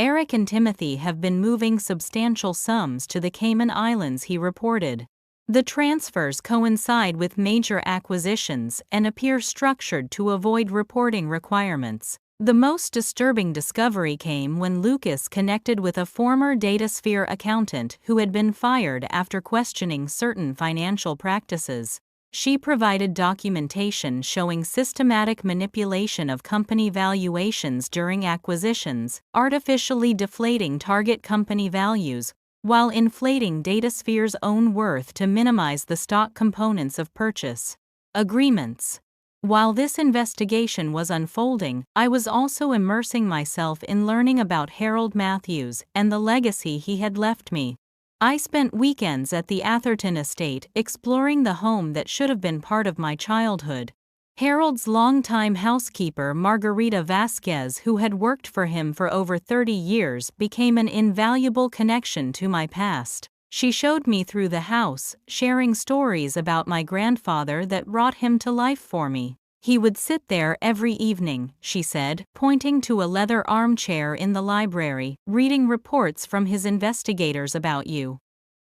Eric and Timothy have been moving substantial sums to the Cayman Islands, he reported. The transfers coincide with major acquisitions and appear structured to avoid reporting requirements. The most disturbing discovery came when Lucas connected with a former DataSphere accountant who had been fired after questioning certain financial practices. She provided documentation showing systematic manipulation of company valuations during acquisitions, artificially deflating target company values, while inflating DataSphere's own worth to minimize the stock components of purchase agreements. While this investigation was unfolding, I was also immersing myself in learning about Harold Matthews and the legacy he had left me. I spent weekends at the Atherton estate exploring the home that should have been part of my childhood. Harold's longtime housekeeper Margarita Vasquez, who had worked for him for over 30 years, became an invaluable connection to my past. She showed me through the house, sharing stories about my grandfather that brought him to life for me. He would sit there every evening, she said, pointing to a leather armchair in the library, reading reports from his investigators about you.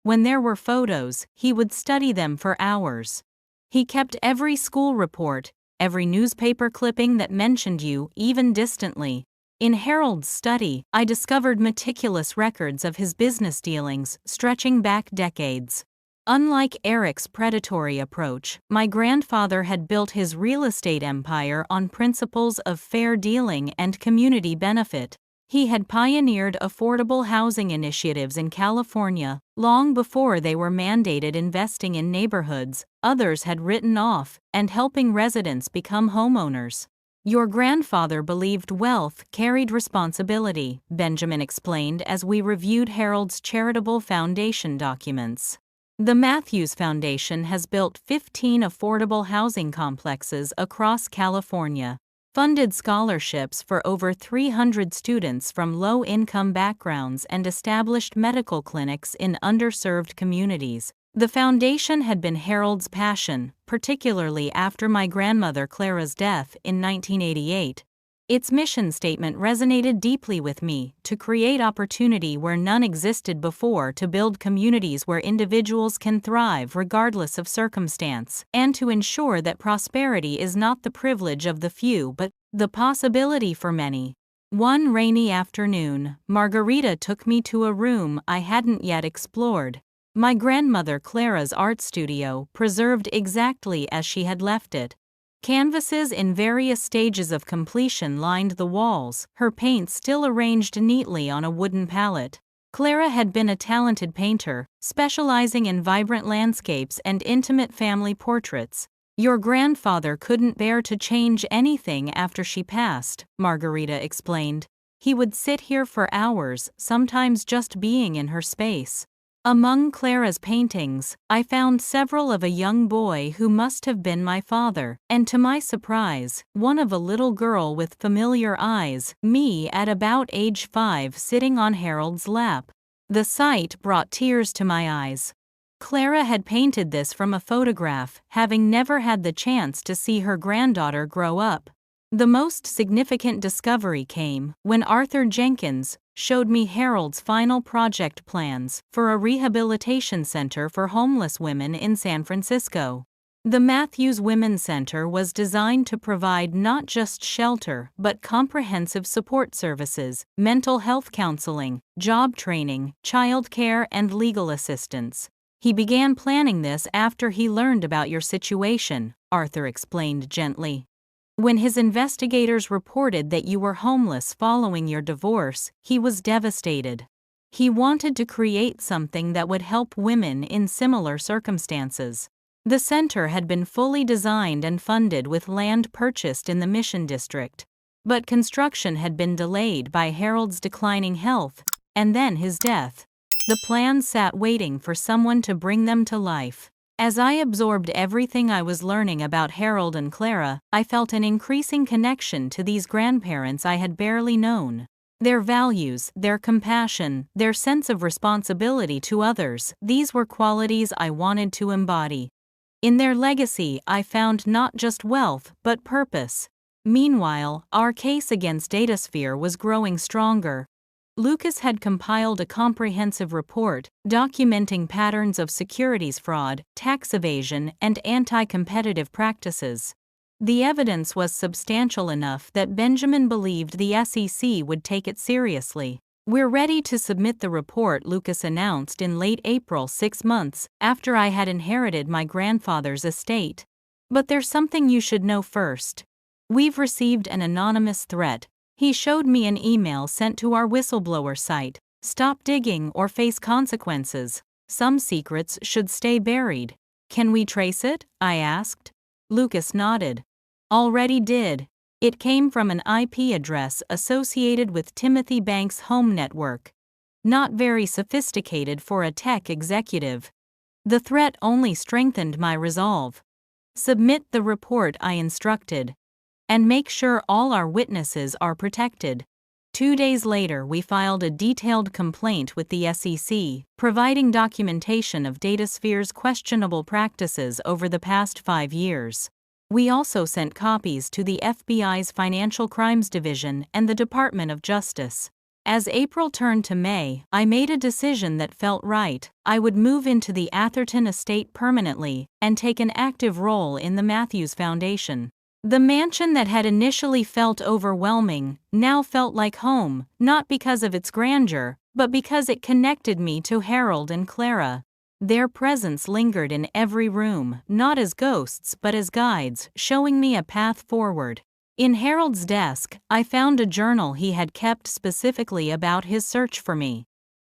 When there were photos, he would study them for hours. He kept every school report, every newspaper clipping that mentioned you, even distantly. In Harold's study, I discovered meticulous records of his business dealings, stretching back decades. Unlike Eric's predatory approach, my grandfather had built his real estate empire on principles of fair dealing and community benefit. He had pioneered affordable housing initiatives in California, long before they were mandated, investing in neighborhoods others had written off, and helping residents become homeowners. Your grandfather believed wealth carried responsibility, Benjamin explained as we reviewed Harold's charitable foundation documents. The Matthews Foundation has built 15 affordable housing complexes across California, funded scholarships for over 300 students from low-income backgrounds, and established medical clinics in underserved communities. The foundation had been Harold's passion, particularly after my grandmother Clara's death in 1988. Its mission statement resonated deeply with me: to create opportunity where none existed before, to build communities where individuals can thrive regardless of circumstance, and to ensure that prosperity is not the privilege of the few but the possibility for many. One rainy afternoon, Margarita took me to a room I hadn't yet explored. My grandmother Clara's art studio, preserved exactly as she had left it. Canvases in various stages of completion lined the walls, her paint still arranged neatly on a wooden palette. Clara had been a talented painter, specializing in vibrant landscapes and intimate family portraits. Your grandfather couldn't bear to change anything after she passed, Margarita explained. He would sit here for hours, sometimes just being in her space. Among Clara's paintings, I found several of a young boy who must have been my father, and to my surprise, one of a little girl with familiar eyes, me at about age 5 sitting on Harold's lap. The sight brought tears to my eyes. Clara had painted this from a photograph, having never had the chance to see her granddaughter grow up. The most significant discovery came when Arthur Jenkins showed me Harold's final project plans for a rehabilitation center for homeless women in San Francisco. The Matthews Women's Center was designed to provide not just shelter but comprehensive support services, mental health counseling, job training, childcare, and legal assistance. He began planning this after he learned about your situation, Arthur explained gently. When his investigators reported that you were homeless following your divorce, he was devastated. He wanted to create something that would help women in similar circumstances. The center had been fully designed and funded with land purchased in the Mission District, but construction had been delayed by Harold's declining health and then his death. The plan sat waiting for someone to bring them to life. As I absorbed everything I was learning about Harold and Clara, I felt an increasing connection to these grandparents I had barely known. Their values, their compassion, their sense of responsibility to others, these were qualities I wanted to embody. In their legacy, I found not just wealth, but purpose. Meanwhile, our case against Datasphere was growing stronger. Lucas had compiled a comprehensive report documenting patterns of securities fraud, tax evasion, and anti-competitive practices. The evidence was substantial enough that Benjamin believed the SEC would take it seriously. "We're ready to submit the report," Lucas announced in late April, 6 months after I had inherited my grandfather's estate. "But there's something you should know first. We've received an anonymous threat." He showed me an email sent to our whistleblower site. "Stop digging or face consequences. Some secrets should stay buried." "Can we trace it?" I asked. Lucas nodded. "Already did. It came from an IP address associated with Timothy Banks' home network. Not very sophisticated for a tech executive." The threat only strengthened my resolve. "Submit the report," I instructed. "And make sure all our witnesses are protected." 2 days later, we filed a detailed complaint with the SEC, providing documentation of Datasphere's questionable practices over the past 5 years. We also sent copies to the FBI's Financial Crimes Division and the Department of Justice. As April turned to May, I made a decision that felt right. I would move into the Atherton estate permanently and take an active role in the Matthews Foundation. The mansion that had initially felt overwhelming now felt like home, not because of its grandeur, but because it connected me to Harold and Clara. Their presence lingered in every room, not as ghosts but as guides, showing me a path forward. In Harold's desk, I found a journal he had kept specifically about his search for me.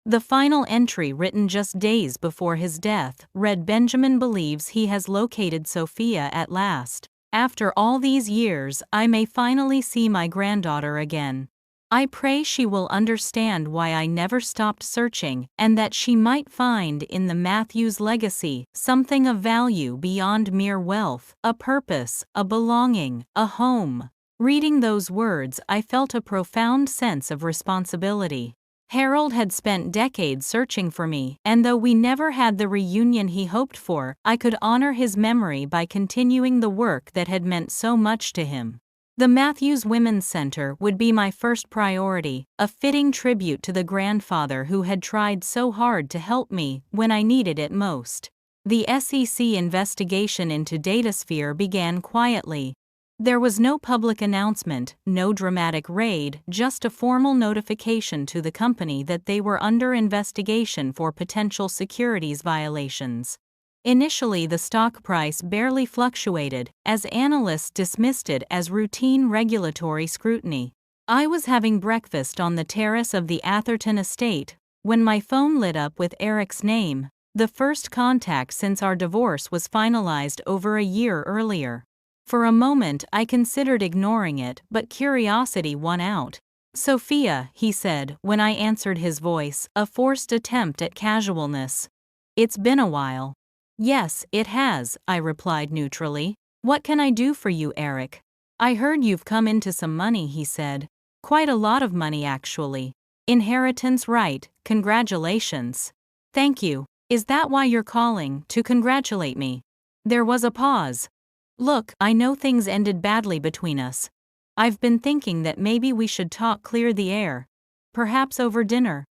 The final entry, written just days before his death, read, "Benjamin believes he has located Sophia at last. After all these years, I may finally see my granddaughter again. I pray she will understand why I never stopped searching, and that she might find in the Matthews legacy something of value beyond mere wealth, a purpose, a belonging, a home." Reading those words, I felt a profound sense of responsibility. Harold had spent decades searching for me, and though we never had the reunion he hoped for, I could honor his memory by continuing the work that had meant so much to him. The Matthews Women's Center would be my first priority, a fitting tribute to the grandfather who had tried so hard to help me when I needed it most. The SEC investigation into Datasphere began quietly. There was no public announcement, no dramatic raid, just a formal notification to the company that they were under investigation for potential securities violations. Initially, the stock price barely fluctuated, as analysts dismissed it as routine regulatory scrutiny. I was having breakfast on the terrace of the Atherton estate when my phone lit up with Eric's name. The first contact since our divorce was finalized over a year earlier. For a moment, I considered ignoring it, but curiosity won out. "Sophia," he said when I answered his voice, a forced attempt at casualness. "It's been a while." "Yes, it has," I replied neutrally. "What can I do for you, Eric?" "I heard you've come into some money," he said. "Quite a lot of money, actually. Inheritance, right? Congratulations." "Thank you. Is that why you're calling, to congratulate me?" There was a pause. "Look, I know things ended badly between us. I've been thinking that maybe we should talk, clear the air. Perhaps over dinner.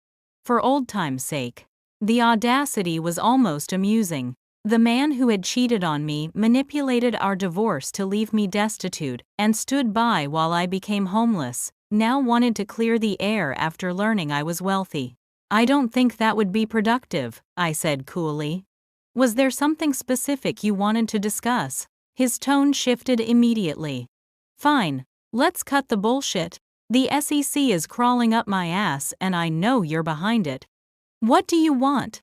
For old time's sake." The audacity was almost amusing. The man who had cheated on me manipulated our divorce to leave me destitute and stood by while I became homeless, now wanted to clear the air after learning I was wealthy. I don't think that would be productive, I said coolly. Was there something specific you wanted to discuss? His tone shifted immediately. Fine, let's cut the bullshit. The SEC is crawling up my ass and I know you're behind it. What do you want?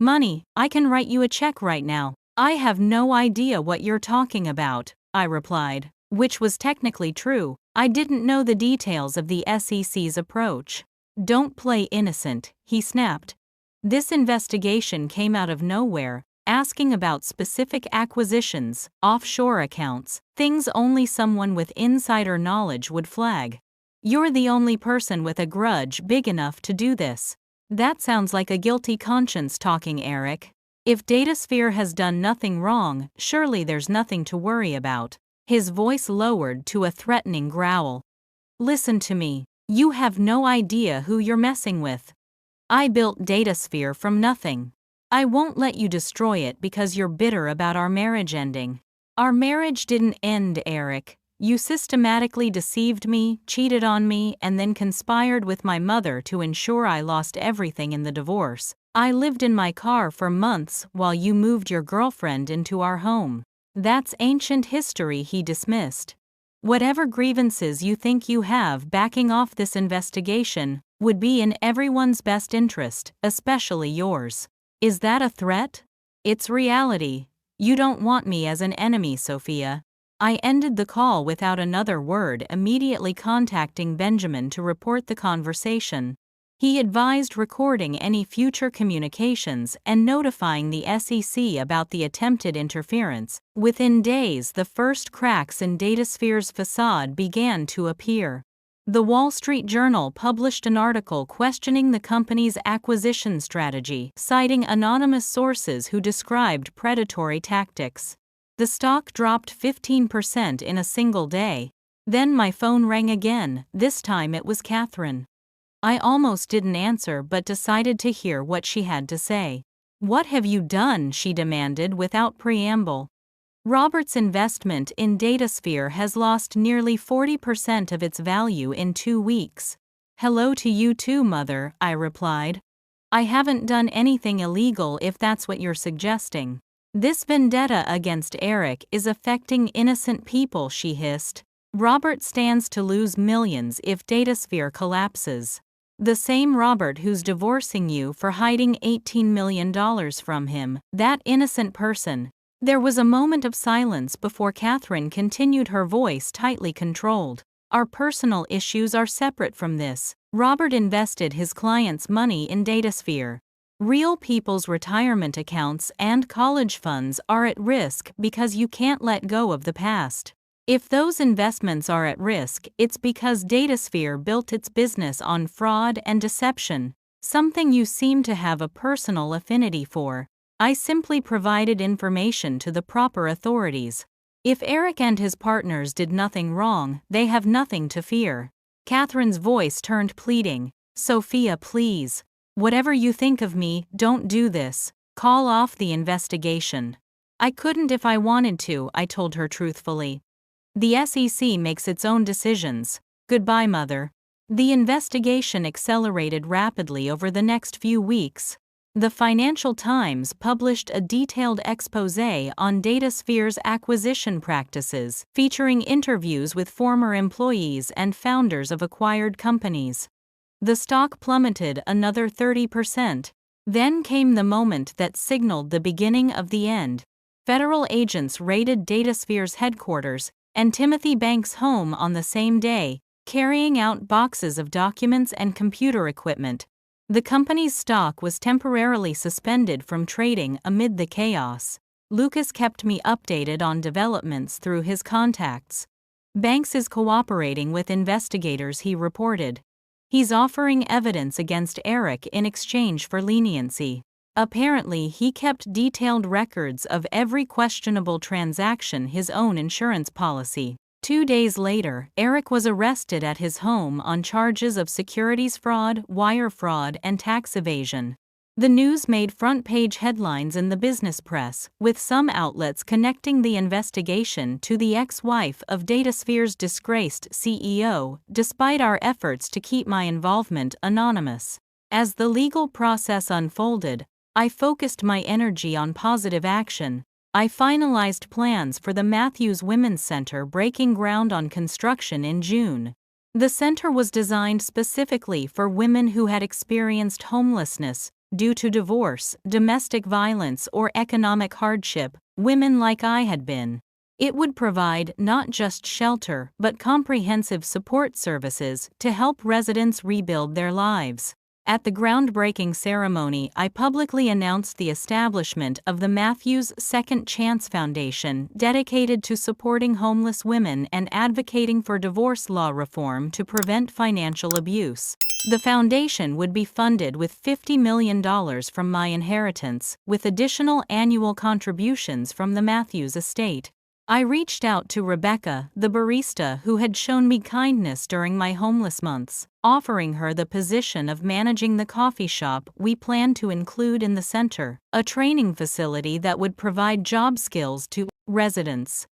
Money. I can write you a check right now. I have no idea what you're talking about, I replied, which was technically true. I didn't know the details of the SEC's approach. Don't play innocent, he snapped. This investigation came out of nowhere, asking about specific acquisitions, offshore accounts, things only someone with insider knowledge would flag. You're the only person with a grudge big enough to do this. That sounds like a guilty conscience talking, Eric. If DataSphere has done nothing wrong, surely there's nothing to worry about. His voice lowered to a threatening growl. Listen to me. You have no idea who you're messing with. I built DataSphere from nothing. I won't let you destroy it because you're bitter about our marriage ending. Our marriage didn't end, Eric. You systematically deceived me, cheated on me, and then conspired with my mother to ensure I lost everything in the divorce. I lived in my car for months while you moved your girlfriend into our home. That's ancient history, he dismissed. Whatever grievances you think you have backing off this investigation would be in everyone's best interest, especially yours. Is that a threat? It's reality. You don't want me as an enemy, Sophia. I ended the call without another word, immediately contacting Benjamin to report the conversation. He advised recording any future communications and notifying the SEC about the attempted interference. Within days, the first cracks in DataSphere's facade began to appear. The Wall Street Journal published an article questioning the company's acquisition strategy, citing anonymous sources who described predatory tactics. The stock dropped 15% in a single day. Then my phone rang again, this time it was Catherine. I almost didn't answer but decided to hear what she had to say. What have you done? She demanded without preamble. Robert's investment in DataSphere has lost nearly 40% of its value in 2 weeks. Hello to you too, Mother, I replied. I haven't done anything illegal if that's what you're suggesting. This vendetta against Eric is affecting innocent people, she hissed. Robert stands to lose millions if DataSphere collapses. The same Robert who's divorcing you for hiding $18 million from him, that innocent person. There was a moment of silence before Catherine continued, her voice tightly controlled. Our personal issues are separate from this. Robert invested his clients' money in DataSphere. Real people's retirement accounts and college funds are at risk because you can't let go of the past. If those investments are at risk, it's because DataSphere built its business on fraud and deception, something you seem to have a personal affinity for. I simply provided information to the proper authorities. If Eric and his partners did nothing wrong, they have nothing to fear. Catherine's voice turned pleading. Sophia, please. Whatever you think of me, don't do this. Call off the investigation. I couldn't if I wanted to, I told her truthfully. The SEC makes its own decisions. Goodbye, Mother. The investigation accelerated rapidly over the next few weeks. The Financial Times published a detailed exposé on DataSphere's acquisition practices, featuring interviews with former employees and founders of acquired companies. The stock plummeted another 30%. Then came the moment that signaled the beginning of the end. Federal agents raided DataSphere's headquarters and Timothy Banks' home on the same day, carrying out boxes of documents and computer equipment. The company's stock was temporarily suspended from trading amid the chaos. Lucas kept me updated on developments through his contacts. Banks is cooperating with investigators, he reported. He's offering evidence against Eric in exchange for leniency. Apparently, he kept detailed records of every questionable transaction, his own insurance policy. 2 days later, Eric was arrested at his home on charges of securities fraud, wire fraud, and tax evasion. The news made front-page headlines in the business press, with some outlets connecting the investigation to the ex-wife of DataSphere's disgraced CEO, despite our efforts to keep my involvement anonymous. As the legal process unfolded, I focused my energy on positive action. I finalized plans for the Matthews Women's Center, breaking ground on construction in June. The center was designed specifically for women who had experienced homelessness due to divorce, domestic violence, or economic hardship, women like I had been. It would provide not just shelter but comprehensive support services to help residents rebuild their lives. At the groundbreaking ceremony, I publicly announced the establishment of the Matthews Second Chance Foundation, dedicated to supporting homeless women and advocating for divorce law reform to prevent financial abuse. The foundation would be funded with $50 million from my inheritance, with additional annual contributions from the Matthews estate. I reached out to Rebecca, the barista who had shown me kindness during my homeless months, offering her the position of managing the coffee shop we planned to include in the center, a training facility that would provide job skills to residents.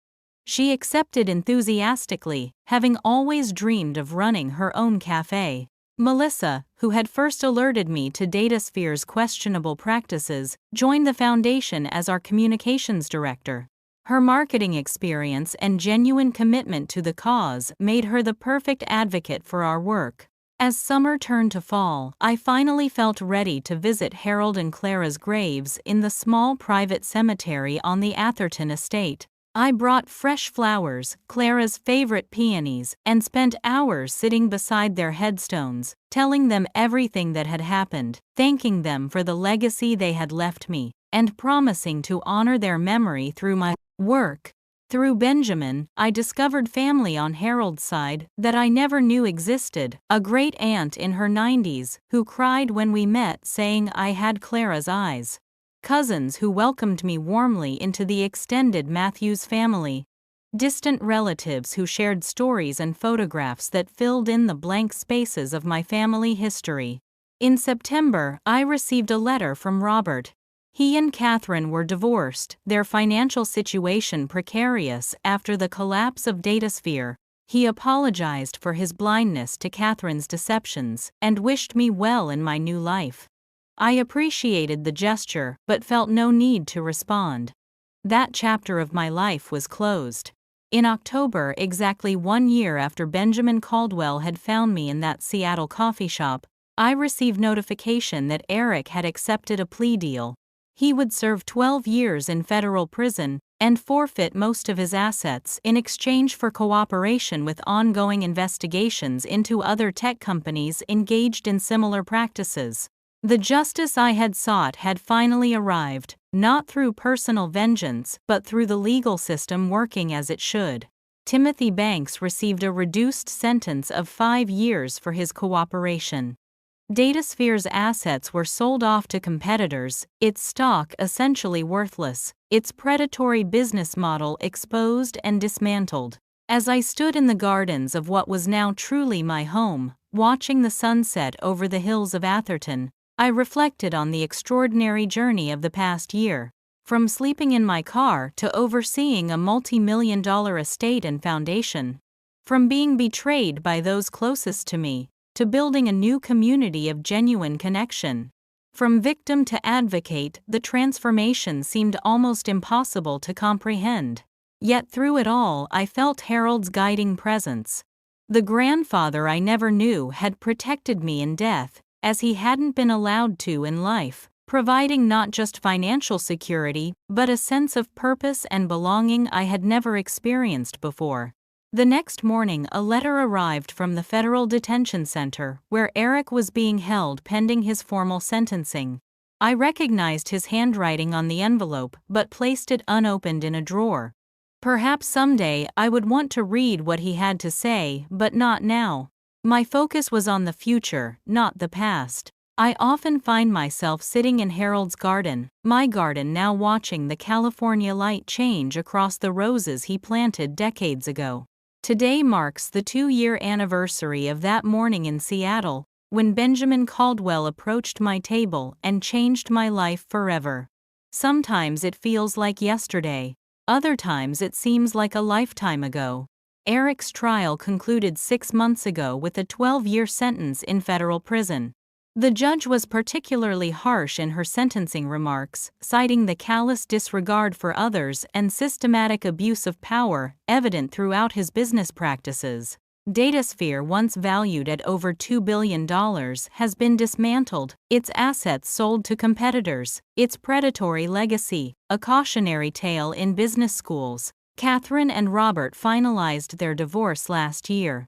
She accepted enthusiastically, having always dreamed of running her own cafe. Melissa, who had first alerted me to DataSphere's questionable practices, joined the foundation as our communications director. Her marketing experience and genuine commitment to the cause made her the perfect advocate for our work. As summer turned to fall, I finally felt ready to visit Harold and Clara's graves in the small private cemetery on the Atherton estate. I brought fresh flowers, Clara's favorite peonies, and spent hours sitting beside their headstones, telling them everything that had happened, thanking them for the legacy they had left me, and promising to honor their memory through my work. Through Benjamin, I discovered family on Harold's side that I never knew existed, a great aunt in her 90s who cried when we met, saying I had Clara's eyes. Cousins who welcomed me warmly into the extended Matthews family. Distant relatives who shared stories and photographs that filled in the blank spaces of my family history. In September, I received a letter from Robert. He and Catherine were divorced, their financial situation precarious after the collapse of DataSphere. He apologized for his blindness to Catherine's deceptions and wished me well in my new life. I appreciated the gesture but felt no need to respond. That chapter of my life was closed. In October, exactly 1 year after Benjamin Caldwell had found me in that Seattle coffee shop, I received notification that Eric had accepted a plea deal. He would serve 12 years in federal prison and forfeit most of his assets in exchange for cooperation with ongoing investigations into other tech companies engaged in similar practices. The justice I had sought had finally arrived, not through personal vengeance but through the legal system working as it should. Timothy Banks received a reduced sentence of 5 years for his cooperation. DataSphere's assets were sold off to competitors, its stock essentially worthless, its predatory business model exposed and dismantled. As I stood in the gardens of what was now truly my home, watching the sunset over the hills of Atherton, I reflected on the extraordinary journey of the past year. From sleeping in my car to overseeing a multi-million-dollar estate and foundation. From being betrayed by those closest to me, to building a new community of genuine connection. From victim to advocate, the transformation seemed almost impossible to comprehend. Yet through it all, I felt Harold's guiding presence. The grandfather I never knew had protected me in death, as he hadn't been allowed to in life, providing not just financial security, but a sense of purpose and belonging I had never experienced before. The next morning, a letter arrived from the Federal Detention Center, where Eric was being held pending his formal sentencing. I recognized his handwriting on the envelope but placed it unopened in a drawer. Perhaps someday I would want to read what he had to say, but not now. My focus was on the future, not the past. I often find myself sitting in Harold's garden, my garden now, watching the California light change across the roses he planted decades ago. Today marks the 2-year anniversary of that morning in Seattle, when Benjamin Caldwell approached my table and changed my life forever. Sometimes it feels like yesterday. Other times it seems like a lifetime ago. Eric's trial concluded 6 months ago with a 12-year sentence in federal prison. The judge was particularly harsh in her sentencing remarks, citing the callous disregard for others and systematic abuse of power evident throughout his business practices. DataSphere, once valued at over $2 billion, has been dismantled, its assets sold to competitors, its predatory legacy, a cautionary tale in business schools. Catherine and Robert finalized their divorce last year.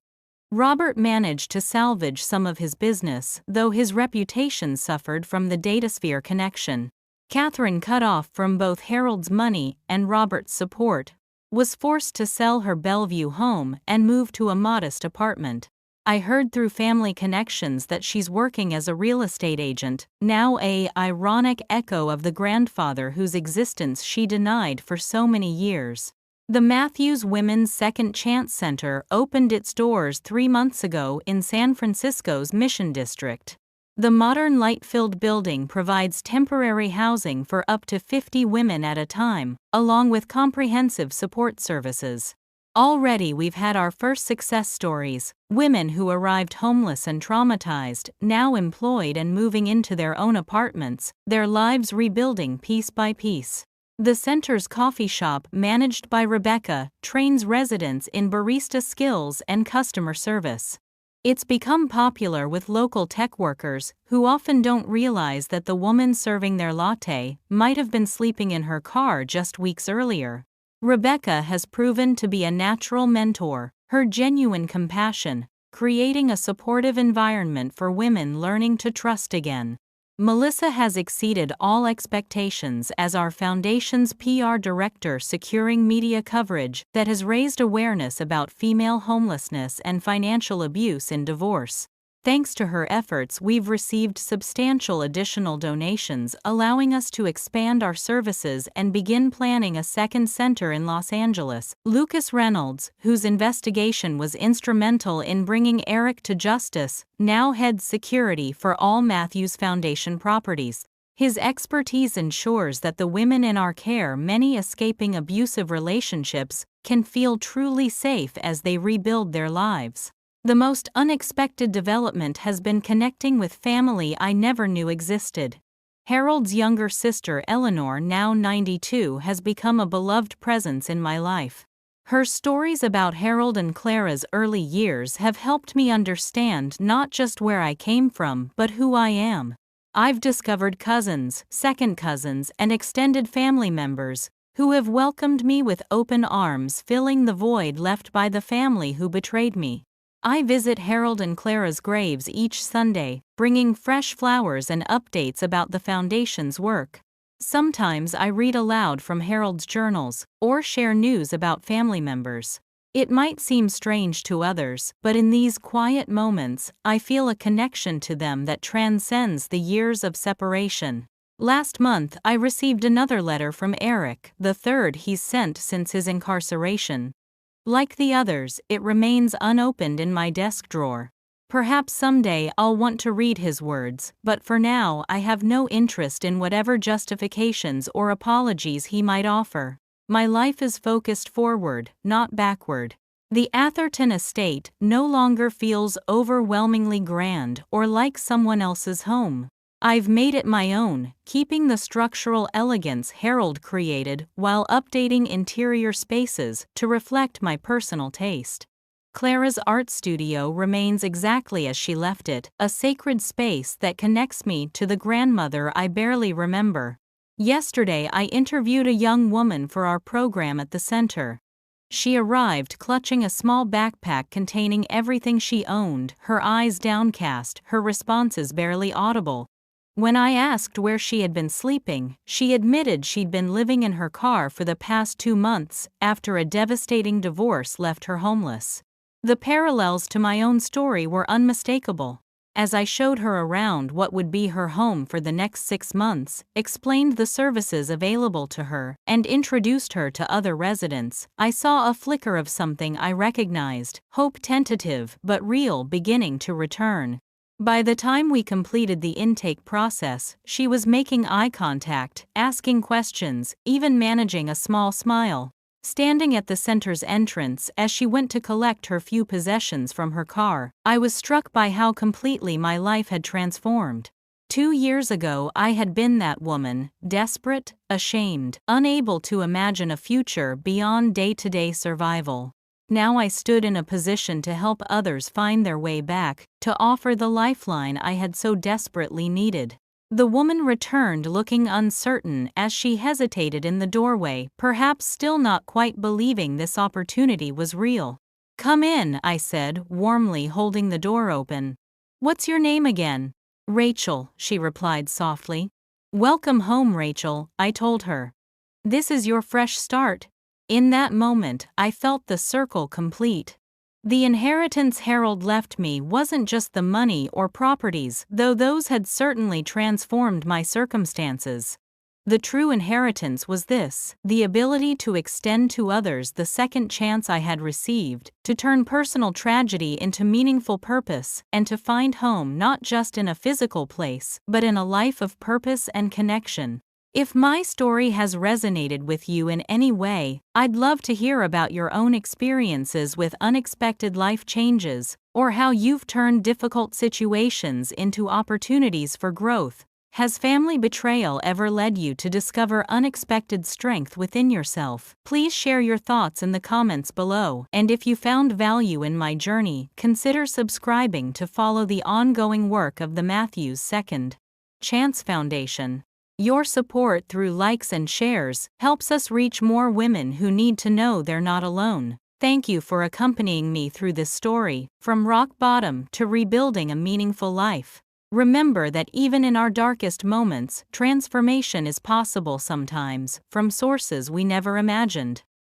Robert managed to salvage some of his business, though his reputation suffered from the DataSphere connection. Catherine, cut off from both Harold's money and Robert's support, was forced to sell her Bellevue home and move to a modest apartment. I heard through family connections that she's working as a real estate agent, now a ironic echo of the grandfather whose existence she denied for so many years. The Matthews Women's Second Chance Center opened its doors 3 months ago in San Francisco's Mission District. The modern light-filled building provides temporary housing for up to 50 women at a time, along with comprehensive support services. Already we've had our first success stories, women who arrived homeless and traumatized, now employed and moving into their own apartments, their lives rebuilding piece by piece. The center's coffee shop, managed by Rebecca, trains residents in barista skills and customer service. It's become popular with local tech workers, who often don't realize that the woman serving their latte might have been sleeping in her car just weeks earlier. Rebecca has proven to be a natural mentor, her genuine compassion, creating a supportive environment for women learning to trust again. Melissa has exceeded all expectations as our foundation's PR director, securing media coverage that has raised awareness about female homelessness and financial abuse in divorce. Thanks to her efforts, we've received substantial additional donations, allowing us to expand our services and begin planning a second center in Los Angeles. Lucas Reynolds, whose investigation was instrumental in bringing Eric to justice, now heads security for all Matthews Foundation properties. His expertise ensures that the women in our care, many escaping abusive relationships, can feel truly safe as they rebuild their lives. The most unexpected development has been connecting with family I never knew existed. Harold's younger sister Eleanor, now 92, has become a beloved presence in my life. Her stories about Harold and Clara's early years have helped me understand not just where I came from, but who I am. I've discovered cousins, second cousins, and extended family members who have welcomed me with open arms, filling the void left by the family who betrayed me. I visit Harold and Clara's graves each Sunday, bringing fresh flowers and updates about the Foundation's work. Sometimes I read aloud from Harold's journals, or share news about family members. It might seem strange to others, but in these quiet moments, I feel a connection to them that transcends the years of separation. Last month, I received another letter from Eric, the third he's sent since his incarceration. Like the others, it remains unopened in my desk drawer. Perhaps someday I'll want to read his words, but for now I have no interest in whatever justifications or apologies he might offer. My life is focused forward, not backward. The Atherton estate no longer feels overwhelmingly grand or like someone else's home. I've made it my own, keeping the structural elegance Harold created while updating interior spaces to reflect my personal taste. Clara's art studio remains exactly as she left it, a sacred space that connects me to the grandmother I barely remember. Yesterday I interviewed a young woman for our program at the center. She arrived clutching a small backpack containing everything she owned, her eyes downcast, her responses barely audible. When I asked where she had been sleeping, she admitted she'd been living in her car for the past 2 months after a devastating divorce left her homeless. The parallels to my own story were unmistakable. As I showed her around what would be her home for the next 6 months, explained the services available to her, and introduced her to other residents, I saw a flicker of something I recognized, hope, tentative but real, beginning to return. By the time we completed the intake process, she was making eye contact, asking questions, even managing a small smile. Standing at the center's entrance as she went to collect her few possessions from her car, I was struck by how completely my life had transformed. 2 years ago, I had been that woman, desperate, ashamed, unable to imagine a future beyond day-to-day survival. Now I stood in a position to help others find their way back, to offer the lifeline I had so desperately needed. The woman returned looking uncertain as she hesitated in the doorway, perhaps still not quite believing this opportunity was real. "Come in," I said, warmly holding the door open. "What's your name again?" "Rachel," she replied softly. "Welcome home, Rachel," I told her. "This is your fresh start." In that moment, I felt the circle complete. The inheritance Harold left me wasn't just the money or properties, though those had certainly transformed my circumstances. The true inheritance was this: the ability to extend to others the second chance I had received, to turn personal tragedy into meaningful purpose, and to find home not just in a physical place, but in a life of purpose and connection. If my story has resonated with you in any way, I'd love to hear about your own experiences with unexpected life changes, or how you've turned difficult situations into opportunities for growth. Has family betrayal ever led you to discover unexpected strength within yourself? Please share your thoughts in the comments below, and if you found value in my journey, consider subscribing to follow the ongoing work of the Matthews Second Chance Foundation. Your support through likes and shares helps us reach more women who need to know they're not alone. Thank you for accompanying me through this story, from rock bottom to rebuilding a meaningful life. Remember that even in our darkest moments, transformation is possible sometimes, from sources we never imagined.